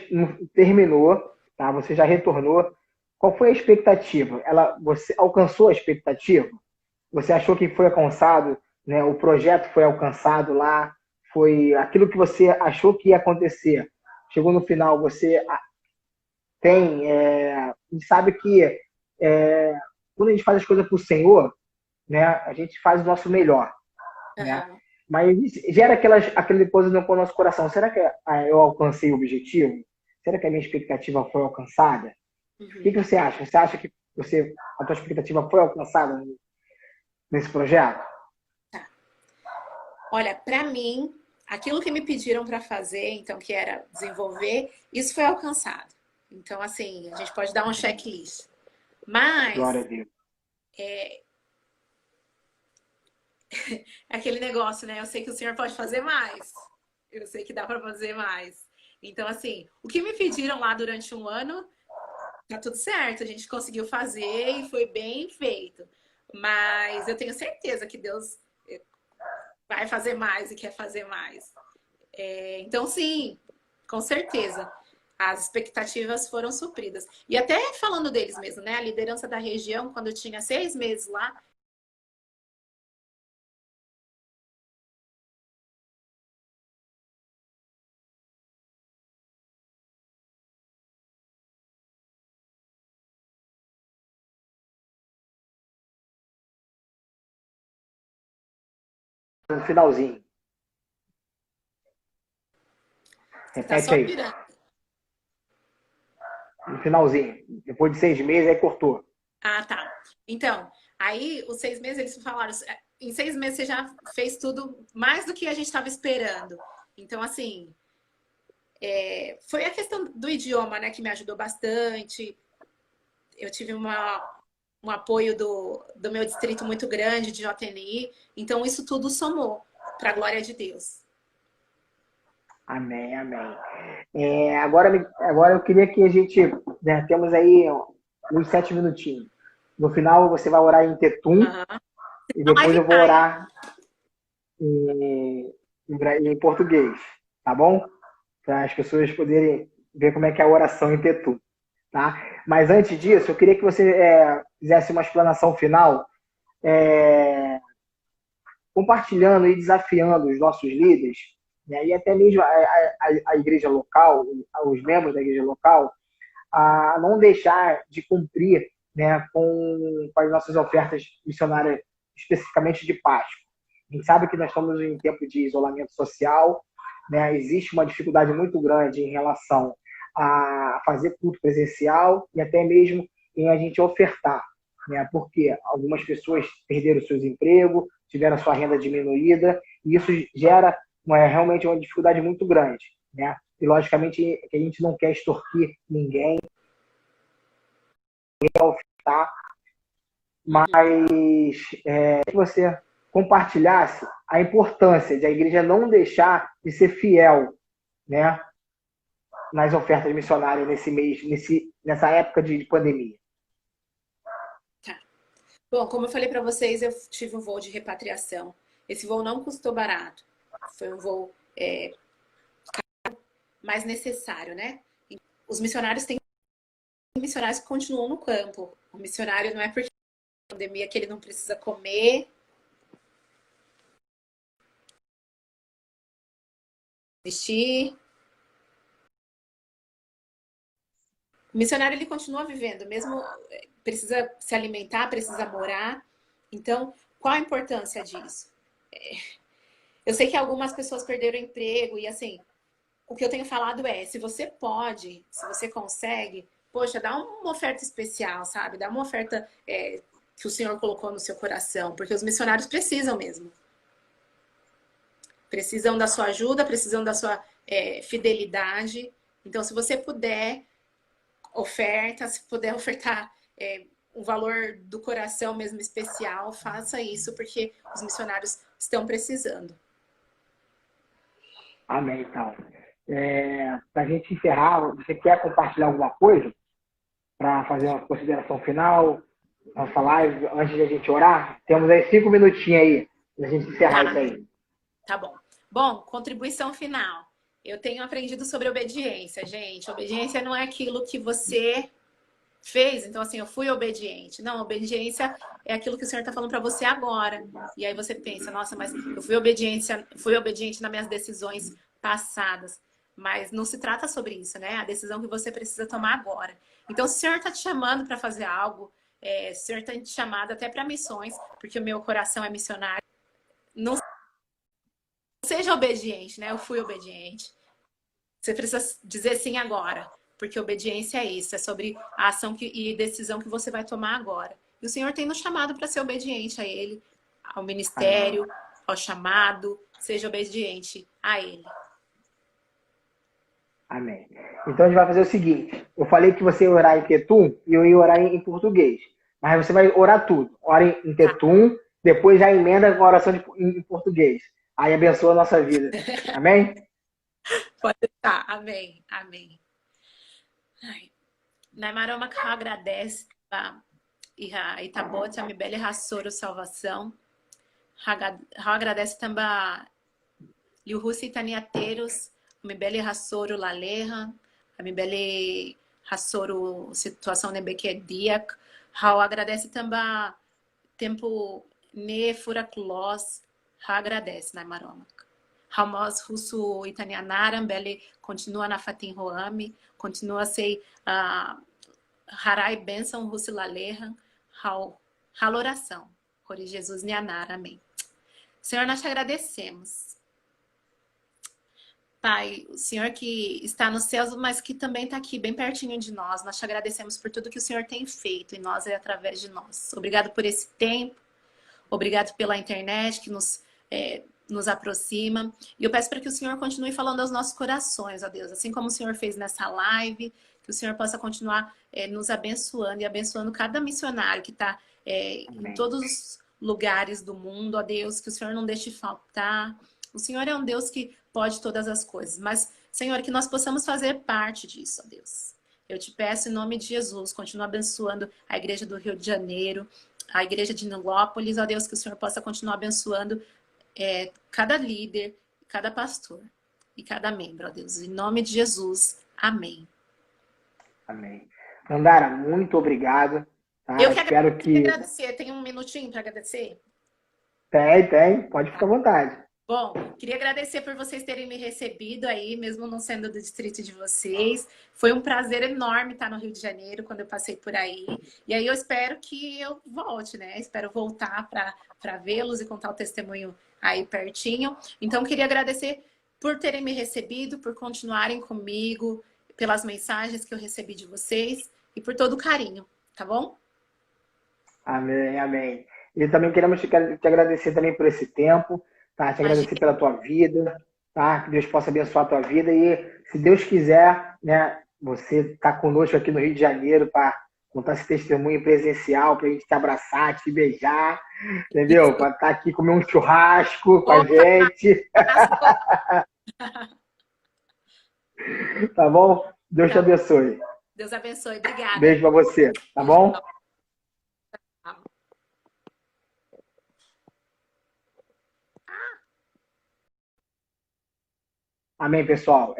terminou, tá? Você já retornou. Qual foi a expectativa? Você alcançou a expectativa? Você achou que foi alcançado, né? O projeto foi alcançado lá? Foi aquilo que você achou que ia acontecer? Chegou no final, você tem... a gente sabe que quando a gente faz as coisas para o Senhor, né? A gente faz o nosso melhor. Né? Mas gera aquele coisa no nosso coração. Será que eu alcancei o objetivo? Será que a minha expectativa foi alcançada? O que você acha? Você acha que a tua expectativa foi alcançada nesse projeto? Olha, para mim, aquilo que me pediram para fazer, então, que era desenvolver, isso foi alcançado. Então, assim, a gente pode dar um checklist. Glória a Mas, Deus. é aquele negócio, né? Eu sei que o senhor pode fazer mais. Eu sei que dá para fazer mais. Então, assim, o que me pediram lá durante um ano, tá tudo certo. A gente conseguiu fazer e foi bem feito. Mas eu tenho certeza que Deus vai fazer mais e quer fazer mais. Então, sim, com certeza. As expectativas foram supridas. E até falando deles mesmo, né? A liderança da região, quando eu tinha 6 meses lá, No finalzinho. tá Repete só aí. pirando. No finalzinho. Depois de 6 meses, aí cortou. Ah, tá. Então, aí os 6 meses eles falaram, em 6 meses você já fez tudo mais do que a gente estava esperando. Então, assim, foi a questão do idioma, né, que me ajudou bastante. Eu tive um apoio do meu distrito muito grande de JNI. Então, isso tudo somou para a glória de Deus. Amém, amém. Agora eu queria que a gente, né, temos aí uns 7 minutinhos. No final você vai orar em Tetum Uhum. e depois Live eu vou paia. orar em português, tá bom? Para as pessoas poderem ver como é que é a oração em Tetum, tá? Mas antes disso, eu queria que você fizesse uma explanação final, compartilhando e desafiando os nossos líderes, né, e até mesmo a igreja local, os membros da igreja local, a não deixar de cumprir, né, com as nossas ofertas missionárias, especificamente de Páscoa. A gente sabe que nós estamos em tempo de isolamento social, né, existe uma dificuldade muito grande em relação a fazer culto presencial e até mesmo em a gente ofertar, né, porque algumas pessoas perderam seus empregos, tiveram sua renda diminuída, e isso gera realmente uma dificuldade muito grande, né? E logicamente que a gente não quer extorquir ninguém, tá? Mas que você compartilhasse a importância de a igreja não deixar de ser fiel, né, nas ofertas missionárias nesse mês, nessa época de pandemia. Tá. Bom, como eu falei para vocês, eu tive um voo de repatriação. Esse voo não custou barato. Foi um voo mais necessário, né? Os missionários têm missionários que continuam no campo. O missionário não é porque a pandemia que ele não precisa comer, vestir. O missionário ele continua vivendo, mesmo precisa se alimentar, precisa morar. Então, qual a importância disso? Eu sei que algumas pessoas perderam emprego e assim, o que eu tenho falado é, se você pode, se você consegue, poxa, dá uma oferta especial, sabe? Dá uma oferta que o Senhor colocou no seu coração, porque os missionários precisam mesmo. Precisam da sua ajuda, precisam da sua fidelidade. Então, se você puder, oferta, se puder ofertar um valor do coração mesmo especial, faça isso, porque os missionários estão precisando. Amém, então. Para a gente encerrar, você quer compartilhar alguma coisa para fazer uma consideração final? Nossa live, antes de a gente orar? Temos aí 5 minutinhos aí para a gente encerrar isso aí. Tá bom. Bom, contribuição final. Eu tenho aprendido sobre obediência, gente. Obediência não é aquilo que você fez, então assim, eu fui obediente. Não, obediência é aquilo que o Senhor está falando para você agora. E aí você pensa, nossa, mas eu fui obediente nas minhas decisões passadas. Mas não se trata sobre isso, né? A decisão que você precisa tomar agora. Então, se o Senhor está te chamando para fazer algo, o Senhor está te chamando até para missões, porque o meu coração é missionário. Não seja obediente, né? Eu fui obediente. Você precisa dizer sim agora, porque obediência é isso, é sobre a ação e decisão que você vai tomar agora. E o Senhor tem nos chamado para ser obediente a Ele, ao ministério, ao chamado, seja obediente a Ele. Amém. Então a gente vai fazer o seguinte. Eu falei que você ia orar em Tetum e eu ia orar em português. Mas você vai orar tudo. Ora em Tá. Tetum, depois já emenda com a oração em português. Aí abençoa a nossa vida. Amém? Pode estar. Amém. Amém. Ai. Na Maroma que agradece a Itabote, a Mibele Rassoro salvação. Agradece também a Liuhusi Taniateiros, a Mibele Rassoro Laleha, a Mibele Rassoro situação Nebequediac. Agradece também tempo ne furaclos. Agradece na Maroma. Ramos Russo Itanianara, Bele continua na Fatim Roame, continua a ser Harai Benção Russo Laleha, Haloração. Cori Jesus Nianara, amém. Senhor, nós te agradecemos. Pai, o Senhor que está nos céus, mas que também está aqui, bem pertinho de nós. Nós te agradecemos por tudo que o Senhor tem feito em nós e através de nós. Obrigado por esse tempo. Obrigado pela internet que nos aproxima. E eu peço para que o Senhor continue falando aos nossos corações, ó Deus. Assim como o Senhor fez nessa live, que o Senhor possa continuar nos abençoando e abençoando cada missionário que está em todos os lugares do mundo, ó Deus. Que o Senhor não deixe faltar. O Senhor é um Deus que pode todas as coisas. Mas, Senhor, que nós possamos fazer parte disso, ó Deus. Eu te peço em nome de Jesus, continua abençoando a igreja do Rio de Janeiro, a igreja de Nilópolis, ó Deus, que o Senhor possa continuar abençoando cada líder, cada pastor e cada membro, ó Deus. Em nome de Jesus, amém. Amém. Nandara, muito obrigado. Tá? Eu Espero quero agradecer. Tem um minutinho para agradecer? Tem. Pode ficar à vontade. Bom, queria agradecer por vocês terem me recebido aí, mesmo não sendo do distrito de vocês. Foi um prazer enorme estar no Rio de Janeiro quando eu passei por aí. E aí eu espero que eu volte, né? Espero voltar para vê-los e contar o testemunho aí pertinho. Então, queria agradecer por terem me recebido, por continuarem comigo, pelas mensagens que eu recebi de vocês e por todo o carinho, tá bom? Amém, amém. E também queremos te agradecer também por esse tempo. Tá? Te agradecer pela tua vida, tá? Que Deus possa abençoar a tua vida e, se Deus quiser, né, você tá conosco aqui no Rio de Janeiro para contar esse testemunho presencial, para a gente te abraçar, te beijar, entendeu? Para estar aqui comer um churrasco com a gente. Tá bom? Deus te abençoe. Deus abençoe. Obrigada. Beijo para você, tá bom? Amém, pessoal.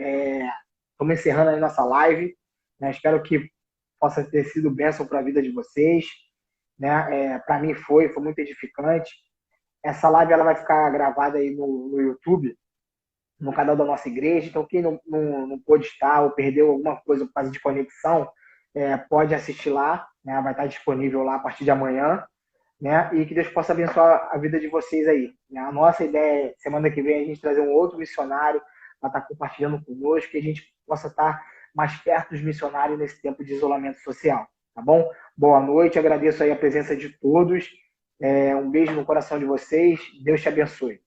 Estamos encerrando aí nossa live. Né? Espero que possa ter sido bênção para a vida de vocês. Né? Para mim foi muito edificante. Essa live ela vai ficar gravada aí no YouTube, no canal da nossa igreja. Então, quem não pôde estar ou perdeu alguma coisa por causa de conexão, pode assistir lá. Né? Vai estar disponível lá a partir de amanhã. Né? E que Deus possa abençoar a vida de vocês aí. Né? A nossa ideia é, semana que vem, a gente trazer um outro missionário para estar compartilhando conosco, que a gente possa estar mais perto dos missionários nesse tempo de isolamento social. Tá bom? Boa noite, agradeço aí a presença de todos. Um beijo no coração de vocês. Deus te abençoe.